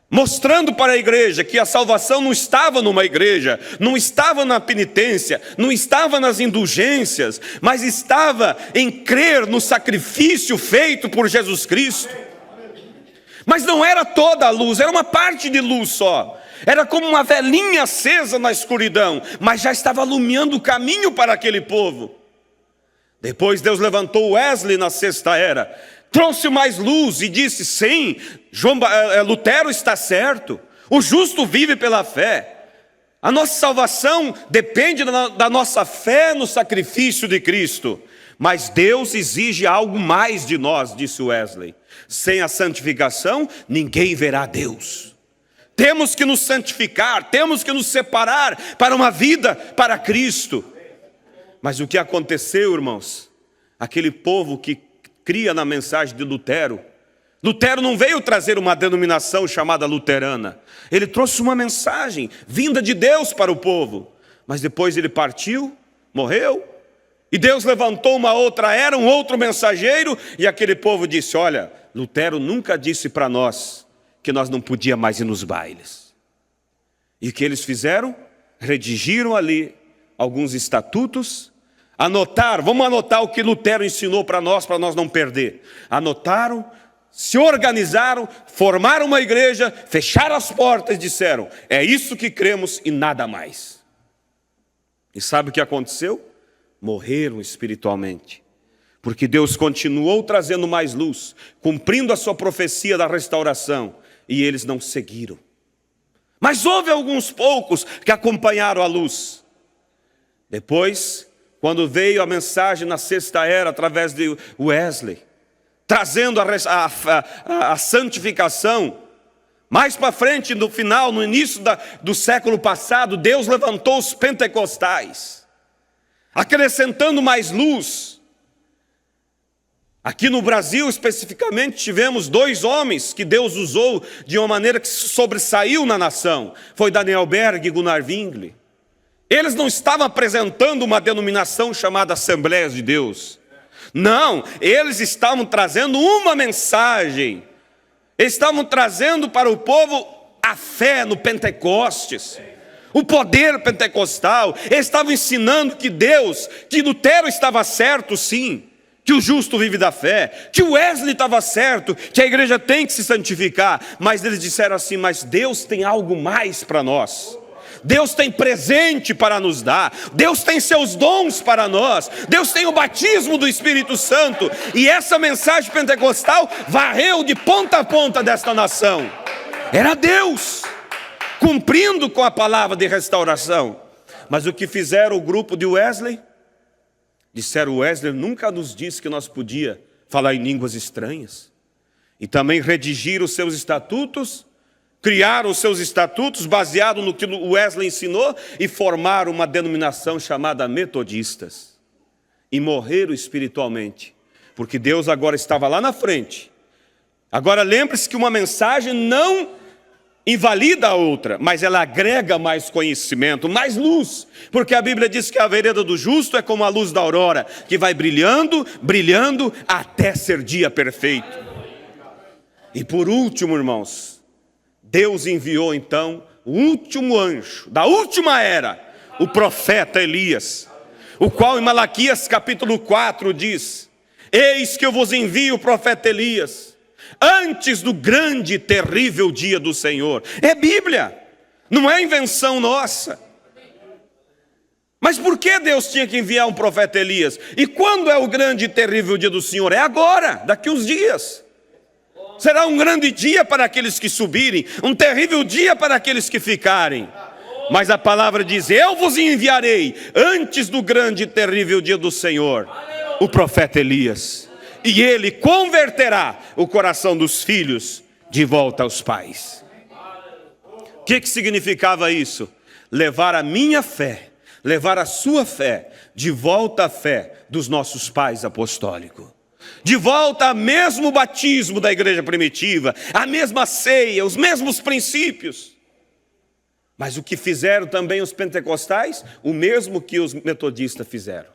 mostrando para a igreja que a salvação não estava numa igreja, não estava na penitência, não estava nas indulgências, mas estava em crer no sacrifício feito por Jesus Cristo. Mas não era toda a luz, era uma parte de luz só. Era como uma velinha acesa na escuridão, mas já estava iluminando o caminho para aquele povo. Depois Deus levantou Wesley na sexta era, trouxe mais luz e disse: sim, Lutero está certo, o justo vive pela fé. A nossa salvação depende da nossa fé no sacrifício de Cristo. Mas Deus exige algo mais de nós, disse Wesley. Sem a santificação, ninguém verá Deus. Temos que nos santificar, temos que nos separar para uma vida para Cristo. Mas o que aconteceu, irmãos? Aquele povo que cria na mensagem de Lutero. Lutero não veio trazer uma denominação chamada luterana. Ele trouxe uma mensagem vinda de Deus para o povo. Mas depois ele partiu, morreu. E Deus levantou uma outra era, um outro mensageiro. E aquele povo disse: olha, Lutero nunca disse para nós que nós não podíamos mais ir nos bailes. E o que eles fizeram? Redigiram ali alguns estatutos, vamos anotar o que Lutero ensinou para nós não perder. Anotaram, se organizaram, formaram uma igreja, fecharam as portas e disseram: é isso que cremos e nada mais. E sabe o que aconteceu? Morreram espiritualmente. Porque Deus continuou trazendo mais luz, cumprindo a sua profecia da restauração. E eles não seguiram. Mas houve alguns poucos que acompanharam a luz. Depois, quando veio a mensagem na sexta era, através de Wesley, trazendo a santificação, mais para frente, no final, no início do século passado, Deus levantou os pentecostais, acrescentando mais luz. Aqui no Brasil, especificamente, tivemos 2 homens que Deus usou de uma maneira que sobressaiu na nação. Foi Daniel Berg e Gunnar Wingli. Eles não estavam apresentando uma denominação chamada Assembleias de Deus. Não, eles estavam trazendo uma mensagem. Eles estavam trazendo para o povo a fé no Pentecostes, o poder pentecostal. Eles estavam ensinando que Deus, que Lutero estava certo sim, que o justo vive da fé, que o Wesley estava certo, que a igreja tem que se santificar, mas eles disseram assim: mas Deus tem algo mais para nós. Deus tem presente para nos dar, Deus tem seus dons para nós, Deus tem o batismo do Espírito Santo, e essa mensagem pentecostal varreu de ponta a ponta desta nação. Era Deus cumprindo com a palavra de restauração. Mas o que fizeram o grupo de Wesley? Disseram: Wesley nunca nos disse que nós podíamos falar em línguas estranhas. E também redigiram os seus estatutos, criaram os seus estatutos baseado no que Wesley ensinou e formaram uma denominação chamada Metodistas. E morreram espiritualmente, porque Deus agora estava lá na frente. Agora lembre-se que uma mensagem não invalida a outra, mas ela agrega mais conhecimento, mais luz, porque a Bíblia diz que a vereda do justo é como a luz da aurora, que vai brilhando, brilhando, até ser dia perfeito. E por último, irmãos, Deus enviou então o último anjo da última era, o profeta Elias, o qual em Malaquias capítulo 4 diz: eis que eu vos envio o profeta Elias, antes do grande e terrível dia do Senhor. É Bíblia, não é invenção nossa. Mas por que Deus tinha que enviar um profeta Elias? E quando é o grande e terrível dia do Senhor? É agora, daqui uns dias. Será um grande dia para aqueles que subirem, um terrível dia para aqueles que ficarem. Mas a palavra diz: eu vos enviarei antes do grande e terrível dia do Senhor, o profeta Elias. E ele converterá o coração dos filhos de volta aos pais. O que significava isso? Levar a minha fé, levar a sua fé, de volta à fé dos nossos pais apostólicos. De volta ao mesmo batismo da igreja primitiva, a mesma ceia, os mesmos princípios. Mas o que fizeram também os pentecostais? O mesmo que os metodistas fizeram.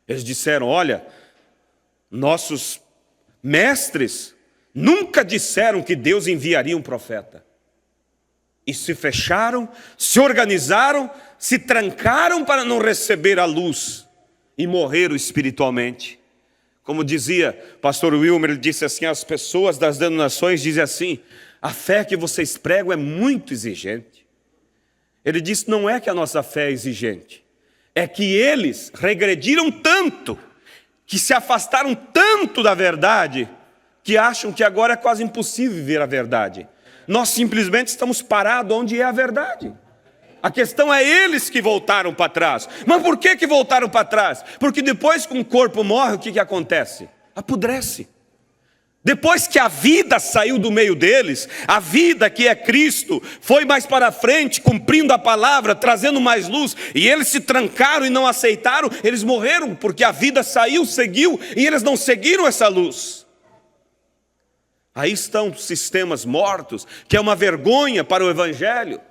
Eles disseram: olha, nossos mestres nunca disseram que Deus enviaria um profeta. E se fecharam, se organizaram, se trancaram para não receber a luz e morreram espiritualmente. Como dizia pastor Wilmer, ele disse assim: as pessoas das denominações dizem assim: a fé que vocês pregam é muito exigente. Ele disse: não é que a nossa fé é exigente, é que eles regrediram tanto, que se afastaram tanto da verdade, que acham que agora é quase impossível viver a verdade. Nós simplesmente estamos parados onde é a verdade. A questão é eles que voltaram para trás. Mas por que voltaram para trás? Porque depois que um corpo morre, o que acontece? Apodrece. Depois que a vida saiu do meio deles, a vida que é Cristo foi mais para frente, cumprindo a palavra, trazendo mais luz, e eles se trancaram e não aceitaram, eles morreram, porque a vida saiu, seguiu, e eles não seguiram essa luz. Aí estão sistemas mortos, que é uma vergonha para o Evangelho.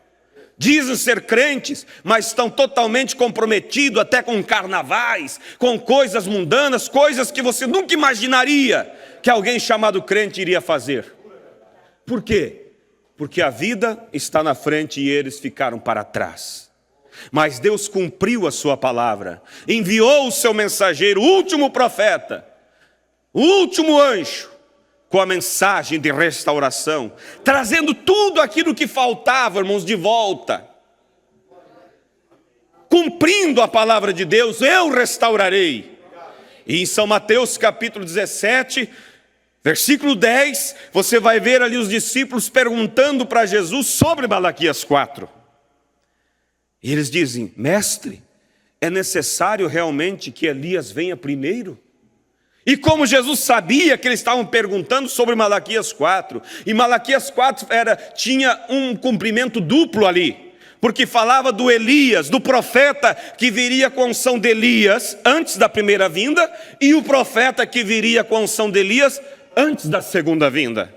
Dizem ser crentes, mas estão totalmente comprometidos até com carnavais, com coisas mundanas, coisas que você nunca imaginaria que alguém chamado crente iria fazer. Por quê? Porque a vida está na frente e eles ficaram para trás. Mas Deus cumpriu a sua palavra, enviou o seu mensageiro, o último profeta, o último anjo, com a mensagem de restauração, trazendo tudo aquilo que faltava, irmãos, de volta. Cumprindo a palavra de Deus, eu restaurarei. E em São Mateus capítulo 17, versículo 10, você vai ver ali os discípulos perguntando para Jesus sobre Malaquias 4. E eles dizem: mestre, é necessário realmente que Elias venha primeiro? E como Jesus sabia que eles estavam perguntando sobre Malaquias 4, e Malaquias 4 tinha um cumprimento duplo ali, porque falava do Elias, do profeta que viria com a unção de Elias antes da primeira vinda, e o profeta que viria com a unção de Elias antes da segunda vinda.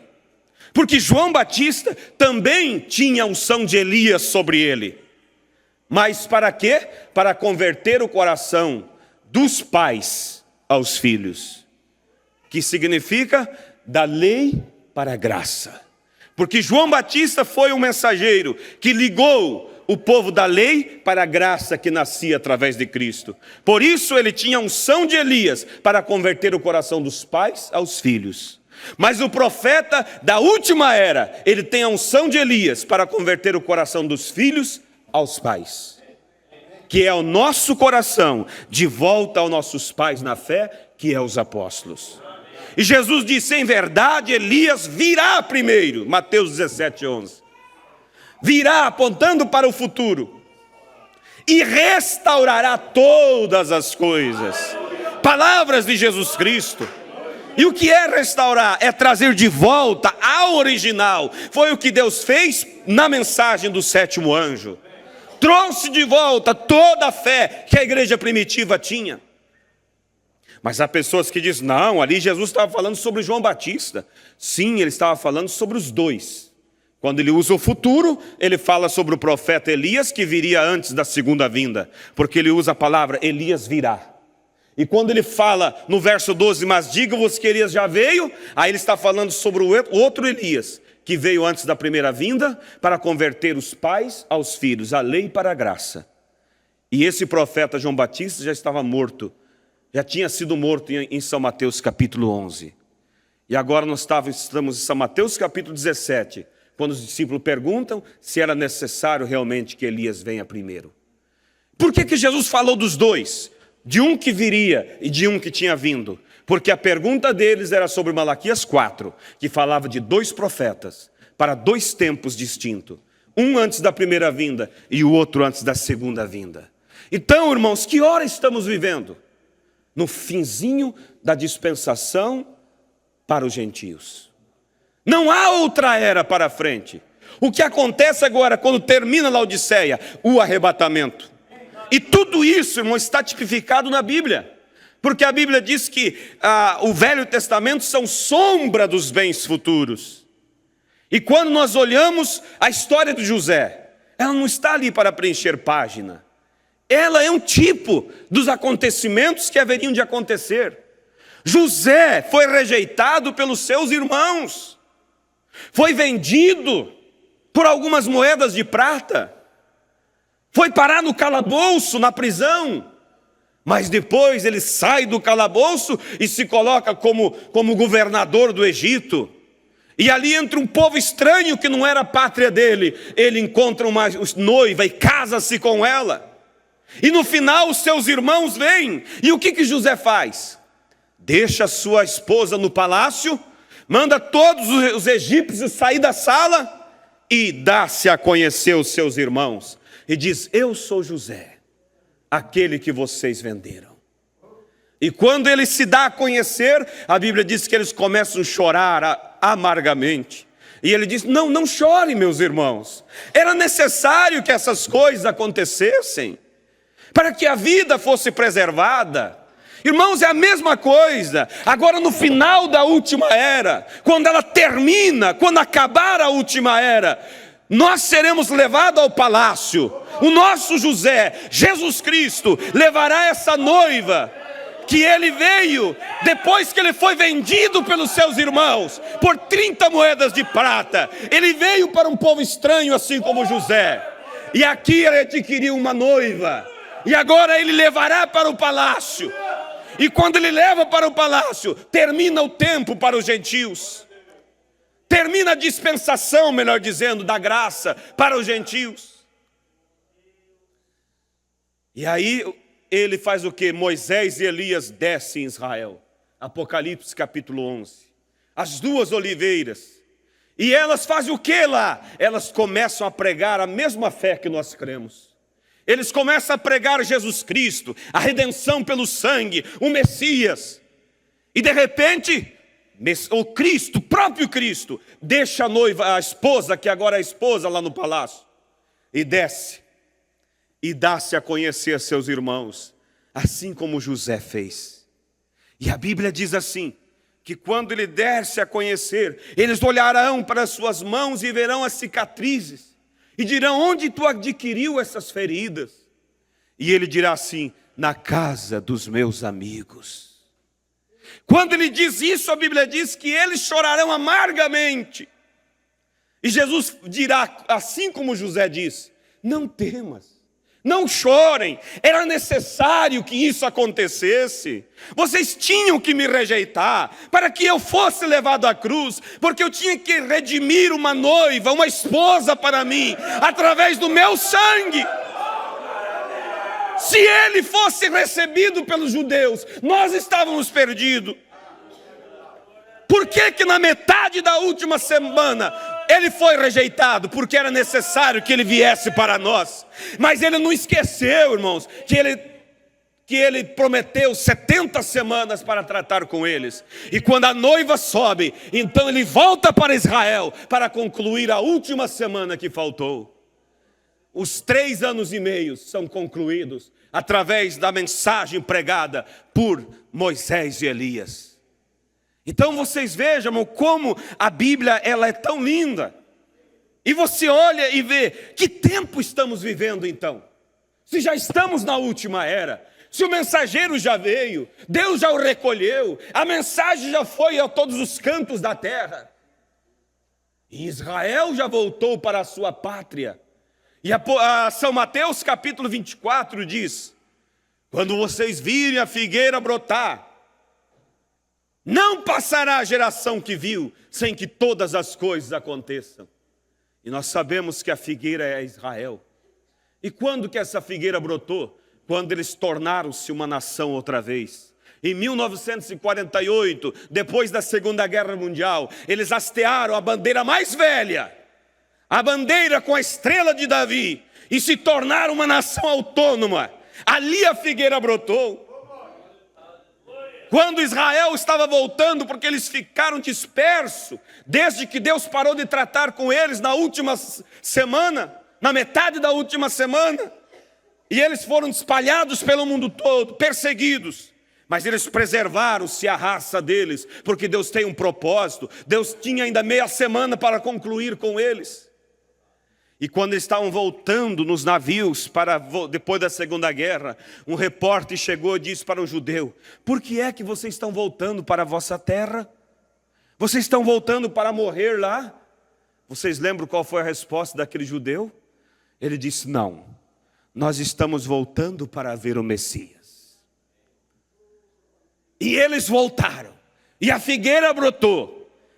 Porque João Batista também tinha a unção de Elias sobre ele. Mas para quê? Para converter o coração dos pais aos filhos. Que significa da lei para a graça. Porque João Batista foi um mensageiro que ligou o povo da lei para a graça que nascia através de Cristo. Por isso ele tinha a unção de Elias para converter o coração dos pais aos filhos. Mas o profeta da última era, ele tem a unção de Elias para converter o coração dos filhos aos pais. Que é o nosso coração de volta aos nossos pais na fé, que é os apóstolos. E Jesus disse, em verdade, Elias virá primeiro, Mateus 17:11. Virá apontando para o futuro e restaurará todas as coisas. Palavras de Jesus Cristo. E o que é restaurar? É trazer de volta ao original. Foi o que Deus fez na mensagem do sétimo anjo. Trouxe de volta toda a fé que a igreja primitiva tinha. Mas há pessoas que dizem, não, ali Jesus estava falando sobre João Batista. Sim, ele estava falando sobre os dois. Quando ele usa o futuro, ele fala sobre o profeta Elias, que viria antes da segunda vinda. Porque ele usa a palavra, Elias virá. E quando ele fala no verso 12, mas diga-vos que Elias já veio, aí ele está falando sobre o outro Elias, que veio antes da primeira vinda, para converter os pais aos filhos, a lei para a graça. E esse profeta João Batista já estava morto. Já tinha sido morto em São Mateus capítulo 11. E agora nós estamos em São Mateus capítulo 17, quando os discípulos perguntam se era necessário realmente que Elias venha primeiro. Por que Jesus falou dos dois? De um que viria e de um que tinha vindo. Porque a pergunta deles era sobre Malaquias 4, que falava de dois profetas, para dois tempos distintos. Um antes da primeira vinda e o outro antes da segunda vinda. Então, irmãos, que hora estamos vivendo? No finzinho da dispensação para os gentios. Não há outra era para frente. O que acontece agora, quando termina a Laodiceia? O arrebatamento. E tudo isso, irmão, está tipificado na Bíblia. Porque a Bíblia diz que o Velho Testamento são sombra dos bens futuros. E quando nós olhamos a história de José, ela não está ali para preencher página. Ela é um tipo dos acontecimentos que haveriam de acontecer. José foi rejeitado pelos seus irmãos. Foi vendido por algumas moedas de prata. Foi parar no calabouço, na prisão. Mas depois ele sai do calabouço e se coloca como governador do Egito. E ali entra um povo estranho que não era a pátria dele. Ele encontra uma noiva e casa-se com ela. E no final os seus irmãos vêm. E o que José faz? Deixa sua esposa no palácio, manda todos os egípcios sair da sala e dá-se a conhecer os seus irmãos. E diz, eu sou José, aquele que vocês venderam. E quando ele se dá a conhecer, a Bíblia diz que eles começam a chorar amargamente. E ele diz, não chorem, meus irmãos. Era necessário que essas coisas acontecessem, para que a vida fosse preservada. Irmãos, é a mesma coisa. Agora no final da última era, quando ela termina, quando acabar a última era, nós seremos levados ao palácio. O nosso José, Jesus Cristo, levará essa noiva que ele veio depois que ele foi vendido pelos seus irmãos por 30 moedas de prata. Ele veio para um povo estranho, assim como José. E aqui ele adquiriu uma noiva. E agora ele levará para o palácio. E quando ele leva para o palácio, termina o tempo para os gentios. Termina a dispensação, melhor dizendo, da graça para os gentios. E aí ele faz o que? Moisés e Elias descem em Israel. Apocalipse capítulo 11. As duas oliveiras. E elas fazem o que lá? Elas começam a pregar a mesma fé que nós cremos. Eles começam a pregar Jesus Cristo, a redenção pelo sangue, o Messias. E de repente, o Cristo, o próprio Cristo, deixa a noiva, a esposa, que agora é a esposa lá no palácio, e desce, e dá-se a conhecer seus irmãos, assim como José fez. E a Bíblia diz assim, que quando ele desce a conhecer, eles olharão para as suas mãos e verão as cicatrizes, e dirão, onde tu adquiriu essas feridas? E ele dirá assim, na casa dos meus amigos. Quando ele diz isso, a Bíblia diz que eles chorarão amargamente. E Jesus dirá, assim como José disse: não temas, não chorem, era necessário que isso acontecesse. Vocês tinham que me rejeitar para que eu fosse levado à cruz, porque eu tinha que redimir uma noiva, uma esposa para mim, através do meu sangue. Se ele fosse recebido pelos judeus, nós estávamos perdidos. Por que que na metade da última semana ele foi rejeitado? Porque era necessário que ele viesse para nós. Mas ele não esqueceu, irmãos, que ele prometeu 70 semanas para tratar com eles. E quando a noiva sobe, então ele volta para Israel para concluir a última semana que faltou. Os 3 anos e meio são concluídos através da mensagem pregada por Moisés e Elias. Então vocês vejam como a Bíblia ela é tão linda. E você olha e vê, que tempo estamos vivendo então? Se já estamos na última era, se o mensageiro já veio, Deus já o recolheu, a mensagem já foi a todos os cantos da terra. E Israel já voltou para a sua pátria. E a São Mateus capítulo 24 diz: quando vocês virem a figueira brotar, não passará a geração que viu sem que todas as coisas aconteçam. E nós sabemos que a figueira é Israel. E quando que essa figueira brotou? Quando eles tornaram-se uma nação outra vez. Em 1948, depois da Segunda Guerra Mundial, eles hastearam a bandeira mais velha, a bandeira com a estrela de Davi, e se tornaram uma nação autônoma. Ali a figueira brotou. Quando Israel estava voltando, porque eles ficaram dispersos, desde que Deus parou de tratar com eles na última semana, na metade da última semana, e eles foram espalhados pelo mundo todo, perseguidos, mas eles preservaram-se a raça deles, porque Deus tem um propósito, Deus tinha ainda meia semana para concluir com eles. E quando eles estavam voltando nos navios, depois da Segunda Guerra, um repórter chegou e disse para um judeu: por que é que vocês estão voltando para a vossa terra? Vocês estão voltando para morrer lá? Vocês lembram qual foi a resposta daquele judeu? Ele disse: não, nós estamos voltando para ver o Messias. E eles voltaram, e a figueira brotou.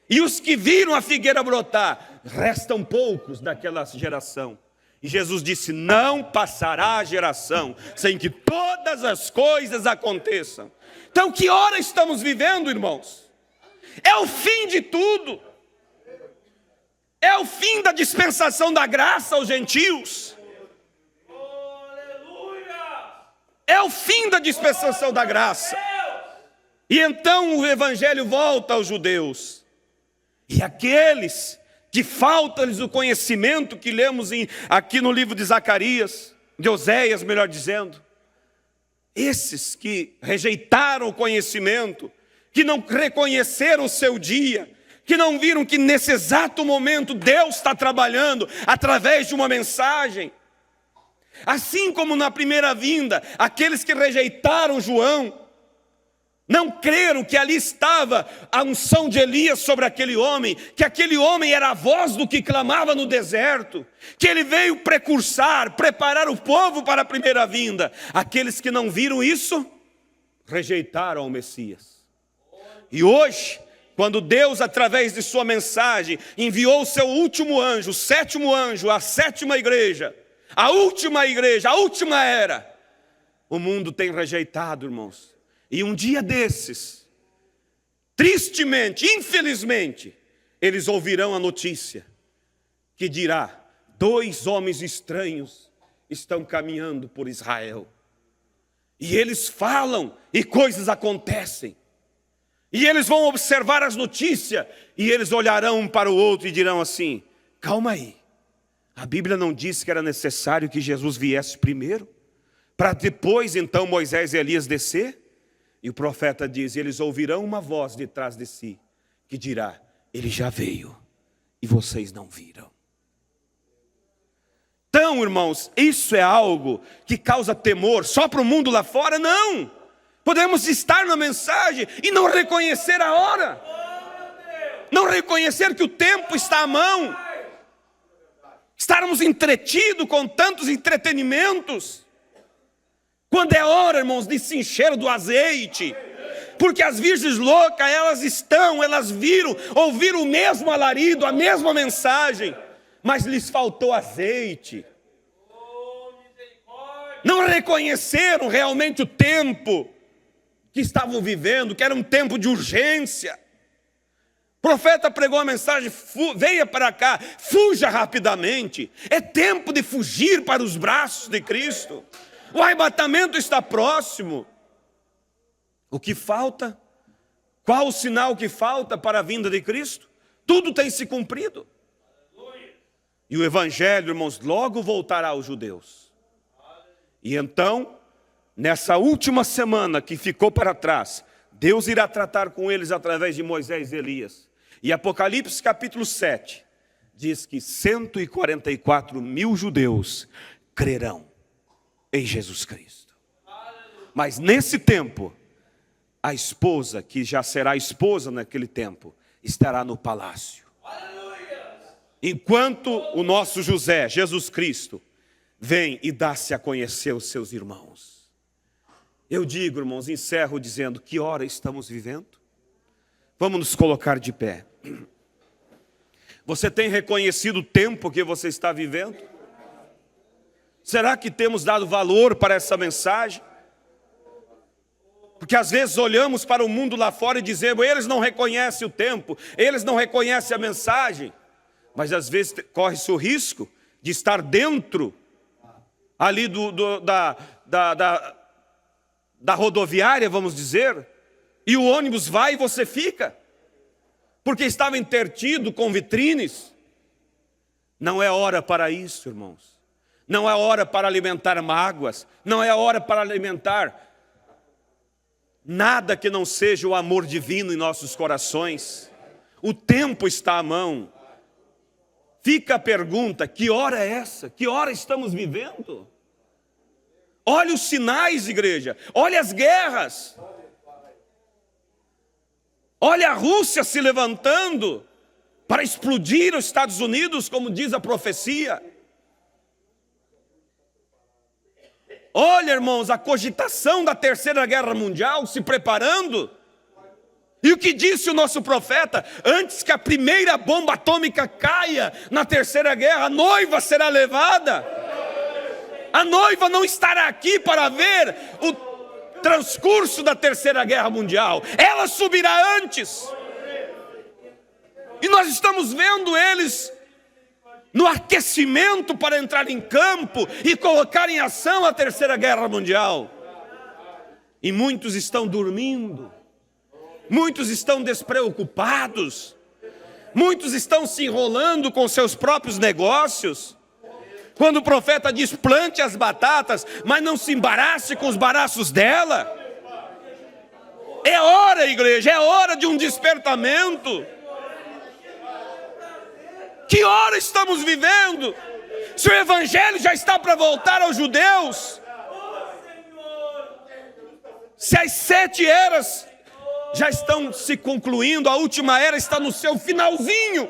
E os que viram a figueira brotar, restam poucos daquela geração. E Jesus disse: não passará a geração sem que todas as coisas aconteçam. Então que hora estamos vivendo, irmãos? É o fim de tudo. É o fim da dispensação da graça aos gentios. É o fim da dispensação da graça. E então o evangelho volta aos judeus. E aqueles que falta-lhes o conhecimento que lemos aqui no livro de Zacarias, de Oséias, melhor dizendo. Esses que rejeitaram o conhecimento, que não reconheceram o seu dia, que não viram que nesse exato momento Deus está trabalhando através de uma mensagem. Assim como na primeira vinda, aqueles que rejeitaram João, não creram que ali estava a unção de Elias sobre aquele homem, que aquele homem era a voz do que clamava no deserto, que ele veio precursar, preparar o povo para a primeira vinda. Aqueles que não viram isso, rejeitaram o Messias. E hoje, quando Deus, através de sua mensagem, enviou o seu último anjo, o 7º anjo, a 7ª igreja, a última era, o mundo tem rejeitado, irmãos. E um dia desses, tristemente, infelizmente, eles ouvirão a notícia que dirá: 2 homens estranhos estão caminhando por Israel. E eles falam e coisas acontecem. E eles vão observar as notícias e eles olharão um para o outro e dirão assim: calma aí, a Bíblia não disse que era necessário que Jesus viesse primeiro, para depois então Moisés e Elias descer? E o profeta diz: eles ouvirão uma voz de trás de si, que dirá: ele já veio, e vocês não viram. Então, irmãos, isso é algo que causa temor só para o mundo lá fora? Não! Podemos estar na mensagem e não reconhecer a hora, não reconhecer que o tempo está à mão, estarmos entretidos com tantos entretenimentos, quando é hora, irmãos, de se encher do azeite. Porque as virgens loucas, elas viram, ouviram o mesmo alarido, a mesma mensagem, mas lhes faltou azeite. Não reconheceram realmente o tempo que estavam vivendo, que era um tempo de urgência. O profeta pregou a mensagem: venha para cá, fuja rapidamente. É tempo de fugir para os braços de Cristo. O arrebatamento está próximo. O que falta? Qual o sinal que falta para a vinda de Cristo? Tudo tem se cumprido. E o evangelho, irmãos, logo voltará aos judeus. E então, nessa última semana que ficou para trás, Deus irá tratar com eles através de Moisés e Elias. E Apocalipse capítulo 7 diz que 144 mil judeus crerão em Jesus Cristo. Mas nesse tempo, a esposa, que já será esposa naquele tempo, estará no palácio. Enquanto o nosso José, Jesus Cristo, vem e dá-se a conhecer os seus irmãos. Eu digo, irmãos, encerro dizendo: que hora estamos vivendo? Vamos nos colocar de pé. Você tem reconhecido o tempo que você está vivendo? Será que temos dado valor para essa mensagem? Porque às vezes olhamos para o mundo lá fora e dizemos: eles não reconhecem o tempo, eles não reconhecem a mensagem. Mas às vezes corre-se o risco de estar dentro ali da rodoviária, vamos dizer, e o ônibus vai e você fica, porque estava intertido com vitrines. Não é hora para isso, irmãos. Não é hora para alimentar mágoas, não é hora para alimentar nada que não seja o amor divino em nossos corações. O tempo está à mão. Fica a pergunta: que hora é essa? Que hora estamos vivendo? Olha os sinais, igreja. Olha as guerras. Olha a Rússia se levantando para explodir os Estados Unidos, como diz a profecia. Olha, irmãos, a cogitação da Terceira Guerra Mundial se preparando. E o que disse o nosso profeta? Antes que a primeira bomba atômica caia na Terceira Guerra, a noiva será levada. A noiva não estará aqui para ver o transcurso da Terceira Guerra Mundial. Ela subirá antes. E nós estamos vendo eles no aquecimento para entrar em campo e colocar em ação a Terceira Guerra Mundial. E muitos estão dormindo, muitos estão despreocupados, muitos estão se enrolando com seus próprios negócios. Quando o profeta diz: plante as batatas, mas não se embarace com os baraços dela. É hora, igreja, é hora de um despertamento. Que hora estamos vivendo? Se o evangelho já está para voltar aos judeus, se as 7 eras já estão se concluindo, a última era está no seu finalzinho,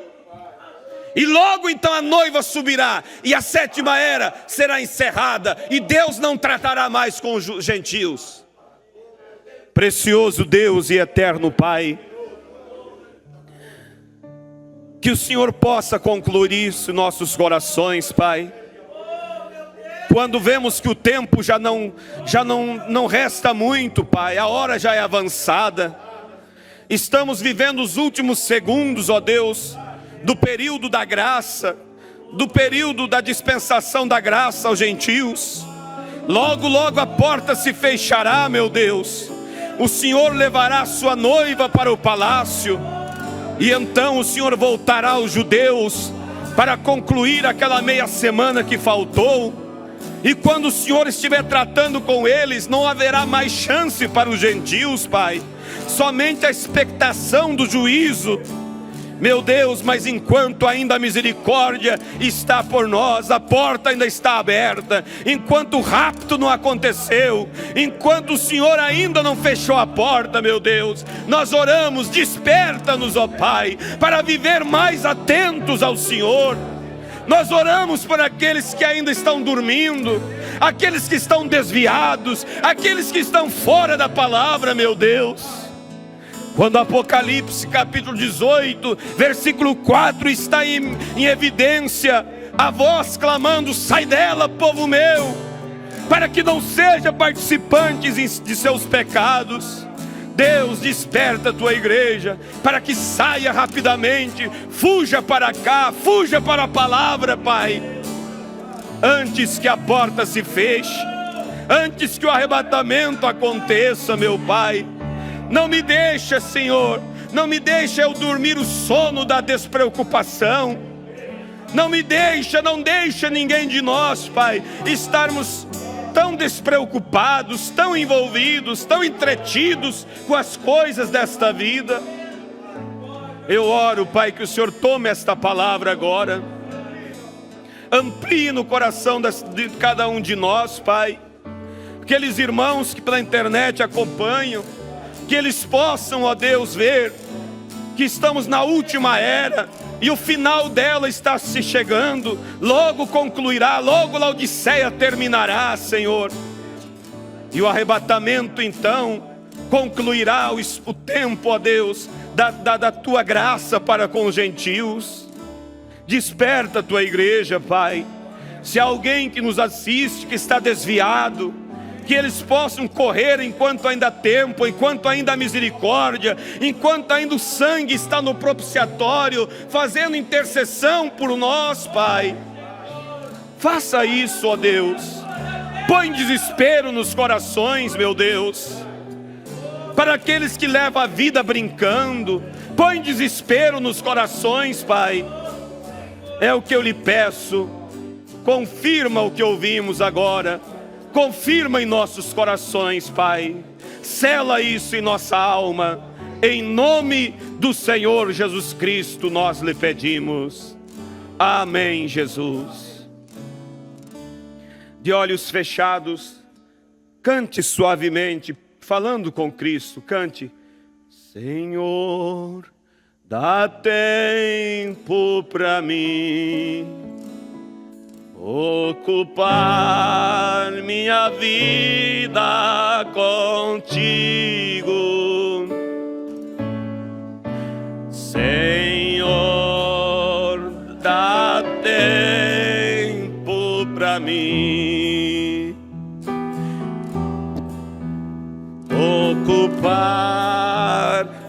e logo então a noiva subirá, e a 7ª era será encerrada, e Deus não tratará mais com os gentios. Precioso Deus e eterno Pai, que o Senhor possa concluir isso em nossos corações, Pai. Quando vemos que o tempo já não resta muito, Pai, a hora já é avançada. Estamos vivendo os últimos segundos, ó Deus, do período da graça, do período da dispensação da graça aos gentios. Logo, logo a porta se fechará, meu Deus. O Senhor levará a sua noiva para o palácio. E então o Senhor voltará aos judeus para concluir aquela meia semana que faltou. E quando o Senhor estiver tratando com eles, não haverá mais chance para os gentios, Pai. Somente a expectação do juízo. Meu Deus, mas enquanto ainda a misericórdia está por nós, a porta ainda está aberta, enquanto o rapto não aconteceu, enquanto o Senhor ainda não fechou a porta, meu Deus, nós oramos: desperta-nos, ó Pai, para viver mais atentos ao Senhor. Nós oramos por aqueles que ainda estão dormindo, aqueles que estão desviados, aqueles que estão fora da palavra, meu Deus. Quando Apocalipse capítulo 18, versículo 4 está em evidência, a voz clamando: sai dela, povo meu, para que não seja participantes de seus pecados. Deus, desperta a tua igreja, para que saia rapidamente, fuja para cá, fuja para a palavra, Pai, antes que a porta se feche, antes que o arrebatamento aconteça, meu Pai. Não me deixa, Senhor, não me deixa eu dormir o sono da despreocupação, não deixa ninguém de nós, Pai, estarmos tão despreocupados, tão envolvidos, tão entretidos com as coisas desta vida. Eu oro, Pai, que o Senhor tome esta palavra agora, amplie no coração de cada um de nós, Pai. Aqueles irmãos que pela internet acompanham, que eles possam, ó Deus, ver que estamos na última era, e o final dela está se chegando, logo concluirá, logo Laodiceia terminará, Senhor, e o arrebatamento então concluirá o tempo, ó Deus, da tua graça para com os gentios. Desperta a tua igreja, Pai. Se há alguém que nos assiste, que está desviado, que eles possam correr enquanto ainda há tempo, enquanto ainda há misericórdia, enquanto ainda o sangue está no propiciatório, fazendo intercessão por nós, Pai. Faça isso, ó Deus. Põe desespero nos corações, meu Deus, para aqueles que levam a vida brincando. Põe desespero nos corações, Pai. É o que eu lhe peço. Confirma o que ouvimos agora. Confirma em nossos corações, Pai. Sela isso em nossa alma. Em nome do Senhor Jesus Cristo nós lhe pedimos. Amém, Jesus. De olhos fechados, cante suavemente, falando com Cristo. Cante: Senhor, dá tempo para mim ocupar minha vida contigo. Senhor, dá tempo para mim ocupar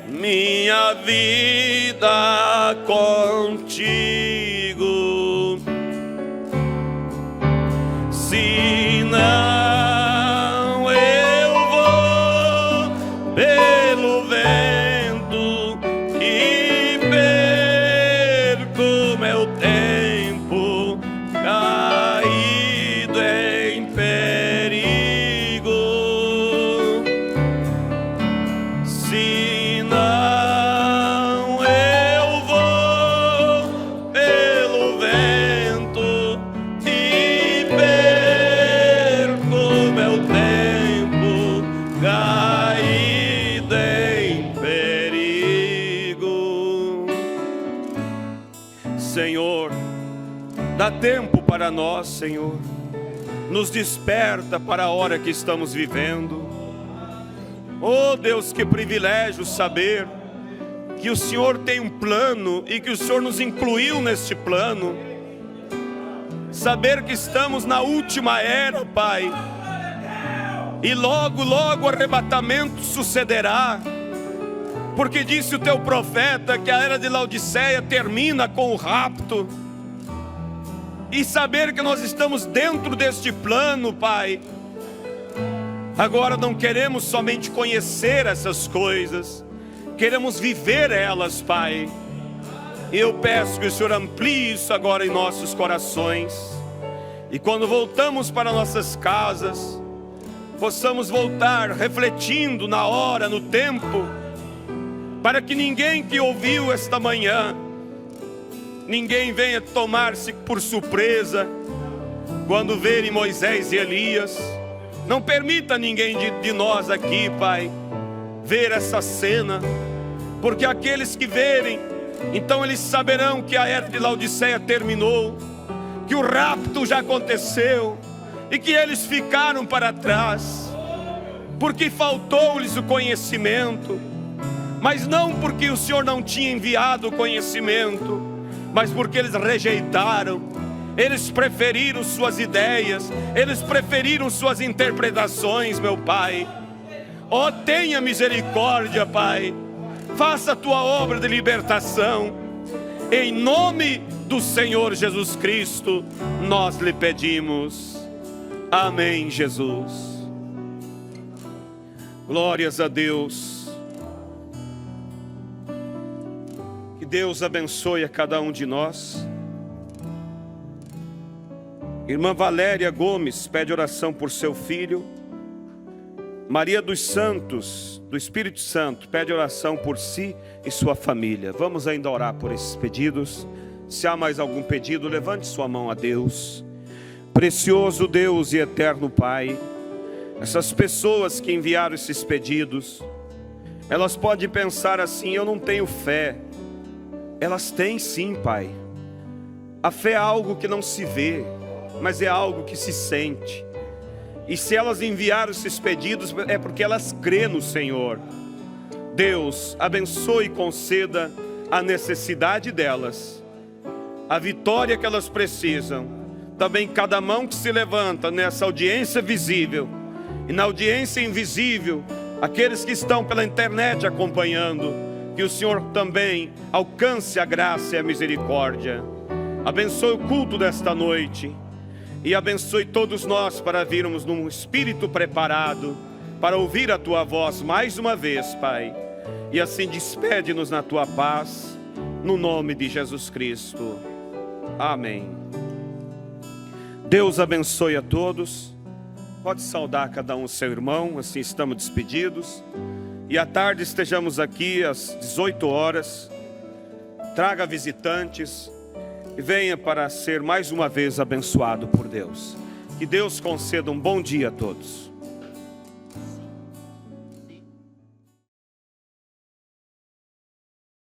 minha vida contigo. Senão eu vou pelo vento e perco meu tempo caído em perigo. Senão eu vou pelo vento e perco meu tempo caído em perigo. Senhor, dá tempo para nós, Senhor. Nos desperta para a hora que estamos vivendo. Oh Deus, que privilégio saber que o Senhor tem um plano e que o Senhor nos incluiu neste plano. Saber que estamos na última era, Pai, e logo, logo o arrebatamento sucederá, porque disse o teu profeta que a era de Laodiceia termina com o rapto. E saber que nós estamos dentro deste plano, Pai, agora não queremos somente conhecer essas coisas, queremos viver elas, Pai. Eu peço que o Senhor amplie isso agora em nossos corações, e quando voltamos para nossas casas, possamos voltar refletindo na hora, no tempo, para que ninguém que ouviu esta manhã, ninguém venha tomar-se por surpresa quando verem Moisés e Elias. Não permita ninguém de nós aqui, Pai, ver essa cena, porque aqueles que verem, então eles saberão que a era de Laodiceia terminou, que o rapto já aconteceu e que eles ficaram para trás, porque faltou-lhes o conhecimento, mas não porque o Senhor não tinha enviado o conhecimento, mas porque eles rejeitaram, eles preferiram suas ideias, eles preferiram suas interpretações, meu Pai. Ó, tenha misericórdia, Pai, faça a tua obra de libertação, em nome do Senhor Jesus Cristo, nós lhe pedimos. Amém, Jesus. Glórias a Deus. Que Deus abençoe a cada um de nós. Irmã Valéria Gomes pede oração por seu filho. Maria dos Santos, do Espírito Santo, pede oração por si e sua família. Vamos ainda orar por esses pedidos. Se há mais algum pedido, levante sua mão a Deus. Precioso Deus e eterno Pai, essas pessoas que enviaram esses pedidos, elas podem pensar assim: eu não tenho fé. Elas têm sim, Pai. A fé é algo que não se vê, mas é algo que se sente. E se elas enviaram esses pedidos, é porque elas crêem no Senhor. Deus, abençoe e conceda a necessidade delas, a vitória que elas precisam. Também cada mão que se levanta nessa audiência visível e na audiência invisível, aqueles que estão pela internet acompanhando, que o Senhor também alcance a graça e a misericórdia. Abençoe o culto desta noite e abençoe todos nós para virmos num espírito preparado para ouvir a Tua voz mais uma vez, Pai. E assim despede-nos na Tua paz, no nome de Jesus Cristo. Amém. Deus abençoe a todos. Pode saudar cada um seu irmão, assim estamos despedidos. E à tarde estejamos aqui às 18 horas. Traga visitantes e venha para ser mais uma vez abençoado por Deus. Que Deus conceda um bom dia a todos.